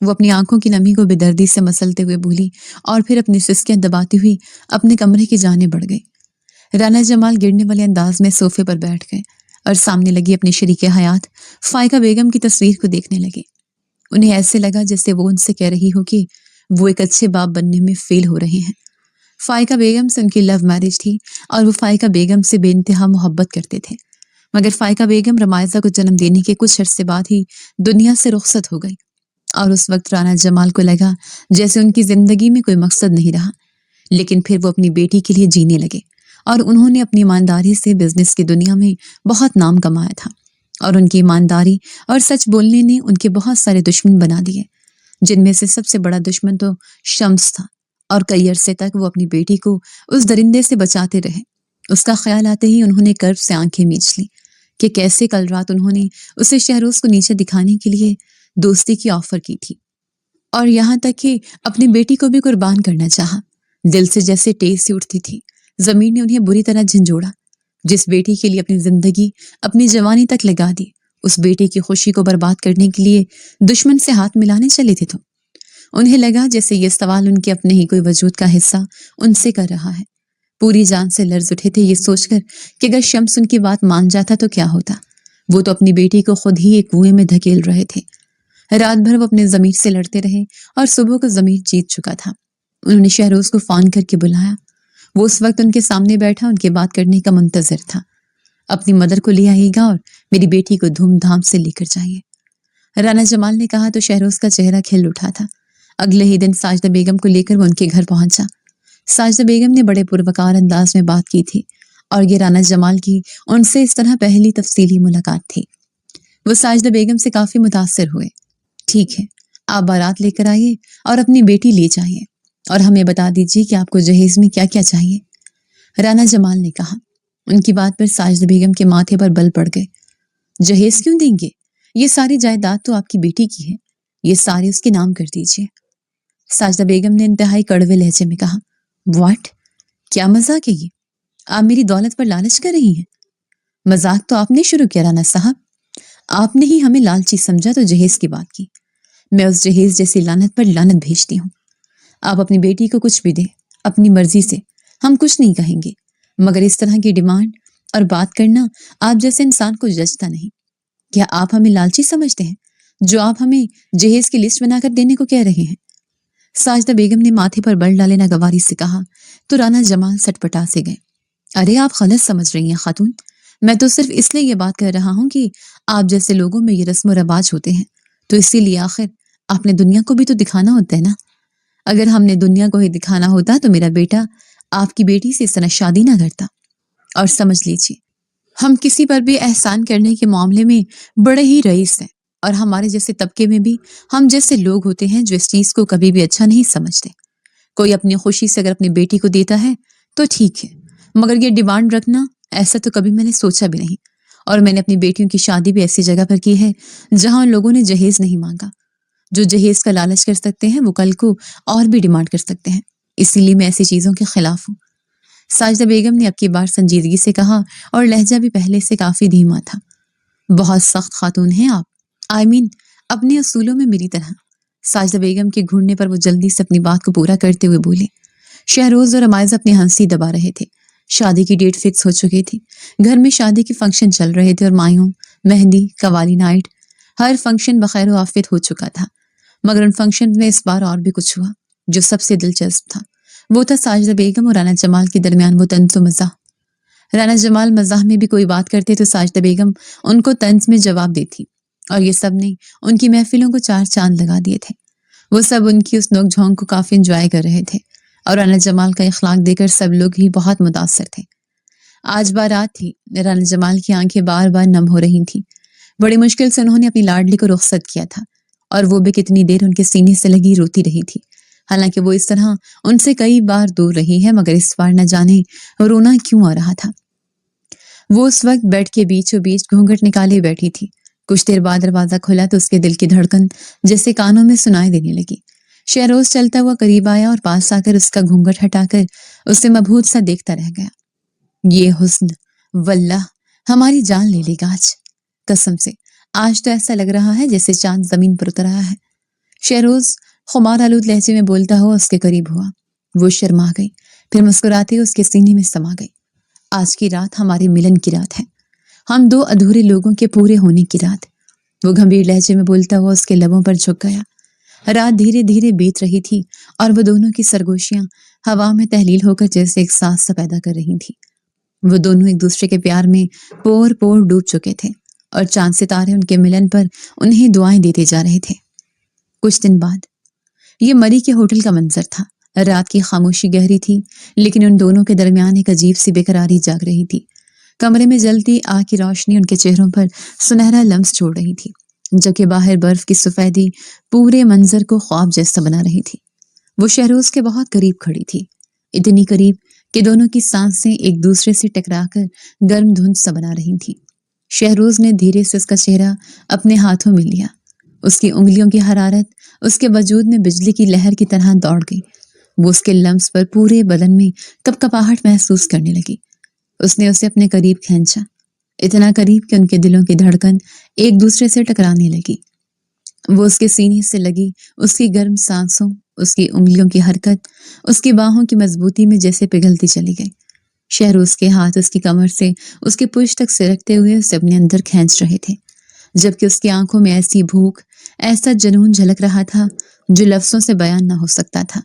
وہ اپنی آنکھوں کی نمی کو بے دردی سے مسلتے ہوئے بولی اور پھر اپنی سسکیاں دباتی ہوئی اپنے کمرے کی جانب بڑھ گئی۔ رانا جمال گرنے والے انداز میں صوفے پر بیٹھ گئے اور سامنے لگی اپنی شریک حیات فائقہ بیگم کی تصویر کو دیکھنے لگے۔ انہیں ایسے لگا جیسے وہ ان سے کہہ رہی ہو کہ وہ ایک اچھے باپ بننے میں فیل ہو رہے ہیں۔ فائقہ بیگم سے ان کی لو میرج تھی اور وہ فائقہ بیگم سے بے انتہا محبت کرتے تھے، مگر فائقہ بیگم رمائزہ کو جنم دینے کے کچھ عرصے بعد ہی دنیا سے رخصت ہو گئی، اور اس وقت رانا جمال کو لگا جیسے ان کی زندگی میں کوئی مقصد نہیں رہا۔ لیکن پھر وہ اپنی بیٹی کے لیے جینے لگے، اور انہوں نے اپنی ایمانداری سے بزنس کی دنیا میں بہت نام کمایا تھا، اور ان کی ایمانداری اور سچ بولنے نے ان کے بہت سارے دشمن بنا دیے، جن میں سے سب سے بڑا دشمن تو شمس تھا، اور کئی عرصے تک وہ اپنی بیٹی کو اس درندے سے بچاتے رہے۔ اس کا خیال آتے ہی انہوں نے کرب سے آنکھیں میچ لی کہ کیسے کل رات انہوں نے اسے شہروز کو نیچے دکھانے کے لیے دوستی کی آفر کی تھی، اور یہاں تک کہ اپنی بیٹی کو بھی قربان کرنا چاہا۔ دل سے جیسے ٹیس سی اٹھتی تھی، زمین نے انہیں بری طرح جھنجھوڑا۔ جس بیٹی کے لیے اپنی زندگی اپنی جوانی تک لگا دی، اس بیٹی کی خوشی کو برباد کرنے کے لیے دشمن سے ہاتھ ملانے چلے تھے تو انہیں لگا جیسے یہ سوال ان کے اپنے ہی کوئی وجود کا حصہ ان سے کر رہا ہے۔ پوری جان سے لرز اٹھے تھے یہ سوچ کر کہ اگر شمس ان کی بات مان جاتا تو کیا ہوتا۔ وہ تو اپنی بیٹی کو خود ہی ایک کنویں میں دھکیل رہے تھے۔ رات بھر وہ اپنے ضمیر سے لڑتے رہے اور صبح کو ضمیر جیت چکا تھا۔ انہوں نے شہروز کو فون کر کے بلایا۔ وہ اس وقت ان کے سامنے بیٹھا ان کے بات کرنے کا منتظر تھا۔ اپنی مدر کو لے آئیے گا اور میری بیٹی کو دھوم دھام سے لے کر جائیے، رانا جمال نے کہا تو شہروز کا چہرہ کھل اٹھا تھا۔ اگلے ہی دن ساجدہ بیگم کو لے کر وہ ان کے گھر پہنچا۔ ساجدہ بیگم نے بڑے پروقار انداز میں بات کی تھی، اور یہ رانا جمال کی ان سے اس طرح پہلی تفصیلی ملاقات تھی۔ وہ ساجدہ بیگم سے کافی متاثر ہوئے۔ ٹھیک ہے، آپ بارات لے کر آئیے اور اپنی بیٹی لے جائیے، اور ہمیں بتا دیجیے کہ آپ کو جہیز میں کیا کیا چاہیے، رانا جمال نے کہا۔ ان کی بات پر ساجدہ بیگم کے ماتھے پر بل پڑ گئے۔ جہیز کیوں دیں گے؟ یہ ساری جائیداد تو آپ کی بیٹی کی ہے، یہ سارے اس کے نام کر دیجیے۔ ساجدہ بیگم نے انتہائی کڑوے لہجے میں کہا، واٹ؟ کیا مذاق ہے یہ؟ آپ میری دولت پر لالچ کر رہی ہیں؟ مذاق تو آپ نے شروع کیا رانا صاحب، آپ نے ہی ہمیں لالچی سمجھا تو جہیز کی بات کی۔ میں اس جہیز جیسی لعنت پر لعنت بھیجتی ہوں۔ آپ اپنی بیٹی کو کچھ بھی دیں اپنی مرضی سے، ہم کچھ نہیں کہیں گے، مگر اس طرح کی ڈیمانڈ اور بات کرنا آپ جیسے انسان کو جچتا نہیں۔ کیا آپ ہمیں لالچی سمجھتے ہیں جو آپ ہمیں جہیز کی لسٹ بنا کر دینے کو کہہ رہے ہیں؟ ساجدہ بیگم نے ماتھے پر بل ڈالے ناگواری سے کہا تو رانا جمال سٹ پٹا سے گئے۔ ارے آپ غلط سمجھ رہی ہیں خاتون، میں تو صرف اس لیے یہ بات کر رہا ہوں کہ آپ جیسے لوگوں میں یہ رسم و رواج ہوتے ہیں، تو اسی لیے آخر آپ نے دنیا کو بھی تو دکھانا ہوتا ہے نا۔ اگر ہم نے دنیا کو ہی دکھانا ہوتا تو میرا بیٹا آپ کی بیٹی سے اس طرح شادی نہ کرتا۔ اور سمجھ لیجیے ہم کسی پر بھی احسان کرنے کے معاملے میں بڑے ہی رئیس ہیں، اور ہمارے جیسے طبقے میں بھی ہم جیسے لوگ ہوتے ہیں جو اس چیز کو کبھی بھی اچھا نہیں سمجھتے۔ کوئی اپنی خوشی سے اگر اپنی بیٹی کو دیتا ہے تو ٹھیک ہے، مگر یہ ڈیمانڈ رکھنا ایسا تو کبھی میں نے سوچا بھی نہیں۔ اور میں نے اپنی بیٹیوں کی شادی بھی ایسی جگہ پر کی ہے جہاں ان لوگوں نے جہیز نہیں مانگا۔ جو جہیز کا لالچ کر سکتے ہیں وہ کل کو اور بھی ڈیمانڈ کر سکتے ہیں، اسی لیے میں ایسی چیزوں کے خلاف ہوں۔ ساجدہ بیگم نے اب کی بار سنجیدگی سے کہا اور لہجہ بھی پہلے سے کافی دھیما تھا۔ بہت سخت خاتون ہیں آپ، اپنے اصولوں میں میری طرح۔ ساجدہ بیگم کے گھڑنے پر وہ جلدی سے اپنی بات کو پورا کرتے ہوئے بولے۔ شہروز اور عمائزہ اپنی ہنسی دبا رہے تھے۔ شادی کی ڈیٹ فکس ہو چکی تھی، گھر میں شادی کے فنکشن چل رہے تھے اور مایوں، مہندی، قوالی نائٹ، ہر فنکشن بخیر و عافیت ہو چکا تھا۔ مگر ان فنکشن میں اس بار اور بھی کچھ ہوا جو سب سے دلچسپ تھا۔ وہ تھا ساجدہ بیگم اور رانا جمال کے درمیان وہ طنز و مزاح۔ رانا جمال مزاح میں بھی کوئی بات کرتے تو ساجدہ بیگم ان کو طنز میں جواب دیتی، اور یہ سب نے ان کی محفلوں کو چار چاند لگا دیے تھے۔ وہ سب ان کی اس نوک جھونک کو کافی انجوائے کر رہے تھے، اور رانا جمال کا اخلاق دے کر سب لوگ ہی بہت متاثر تھے۔ آج بارات تھی، رانا جمال کی آنکھیں بار بار نم ہو رہی تھیں۔ بڑی مشکل سے انہوں نے اپنی لاڈلی کو رخصت کیا تھا، اور وہ بھی کتنی دیر ان کے سینے سے لگی روتی رہی تھی۔ حالانکہ وہ اس طرح ان سے کئی بار دور رہی ہے، مگر اس بار نہ جانے رونا کیوں آ رہا تھا۔ وہ اس وقت بیڈ کے بیچوں بیچ گھونگھٹ نکالے بیٹھی تھی۔ کچھ دیر بعد دروازہ کھلا تو اس کے دل کی دھڑکن جیسے کانوں میں سنائی دینے لگی۔ شہروز چلتا ہوا قریب آیا اور پاس آ کر اس کا گھونگھٹ ہٹا کر اسے مبہوت سا دیکھتا رہ گیا۔ یہ حسن واللہ ہماری جان لے لے گا آج، قسم سے آج تو ایسا لگ رہا ہے جیسے چاند زمین پر اتر رہا ہے۔ شہروز خمار آلود لہجے میں بولتا ہوا اس کے قریب ہوا۔ وہ شرما گئی، پھر مسکراتے اس کے سینے میں سما گئی۔ آج کی رات ہمارے ملن کی رات ہے، ہم دو ادھورے لوگوں کے پورے ہونے کی رات۔ وہ گھمبیر لہجے میں بولتا ہوا اس کے لبوں پر جھک گیا۔ رات دھیرے دھیرے بیت رہی تھی اور وہ دونوں کی سرگوشیاں ہوا میں تحلیل ہو کر جیسے ایک سانس سا پیدا کر رہی تھی۔ وہ دونوں ایک دوسرے کے پیار میں پور پور ڈوب چکے تھے، اور چاند ستارے ان کے ملن پر انہیں دعائیں دیتے جا رہے تھے۔ کچھ دن بعد یہ مری کے ہوٹل کا منظر تھا۔ رات کی خاموشی گہری تھی، لیکن ان دونوں کے درمیان ایک عجیب سی بے قراری جاگ رہی تھی۔ کمرے میں جلتی آگ کی روشنی ان کے چہروں پر سنہرا لمس چھوڑ رہی تھی، جبکہ باہر برف کی سفیدی پورے منظر کو خواب جیسا بنا رہی تھی۔ وہ شہروز کے بہت قریب کھڑی تھی، اتنی قریب کہ دونوں کی سانسیں ایک دوسرے سے ٹکرا کر گرم دھند سا بنا رہی تھی۔ شہروز نے دھیرے سے اس کا چہرہ اپنے ہاتھوں میں لیا۔ اس کی انگلیوں کی حرارت اس کے وجود میں بجلی کی لہر کی طرح دوڑ گئی۔ وہ اس کے لمس پر پورے بدن میں کپکپاہٹ محسوس کرنے لگی۔ اس نے اسے اپنے قریب کھینچا، اتنا قریب کہ ان کے دلوں کی دھڑکن ایک دوسرے سے ٹکرانے لگی۔ وہ اس کے سینے سے لگی، اس کی گرم سانسوں، اس کی انگلیوں کی حرکت، اس کی باہوں کی مضبوطی میں جیسے پگھلتی چلی گئی۔ شہروز کے ہاتھ اس کی کمر سے اس کے پشت تک سرکتے ہوئے اسے اپنے اندر کھینچ رہے تھے، جبکہ اس کی آنکھوں میں ایسی بھوک، ایسا جنون جھلک رہا تھا جو لفظوں سے بیان نہ ہو سکتا تھا۔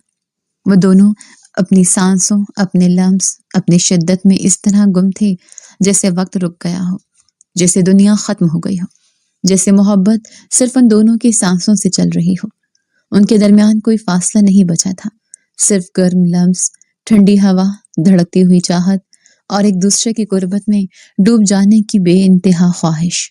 وہ دونوں اپنی سانسوں، اپنے لمس، اپنی شدت میں اس طرح گم تھے جیسے وقت رک گیا ہو، جیسے دنیا ختم ہو گئی ہو، جیسے محبت صرف ان دونوں کی سانسوں سے چل رہی ہو۔ ان کے درمیان کوئی فاصلہ نہیں بچا تھا، صرف گرم لمس، ٹھنڈی ہوا، دھڑکتی ہوئی چاہت اور ایک دوسرے کی قربت میں ڈوب جانے کی بے انتہا خواہش۔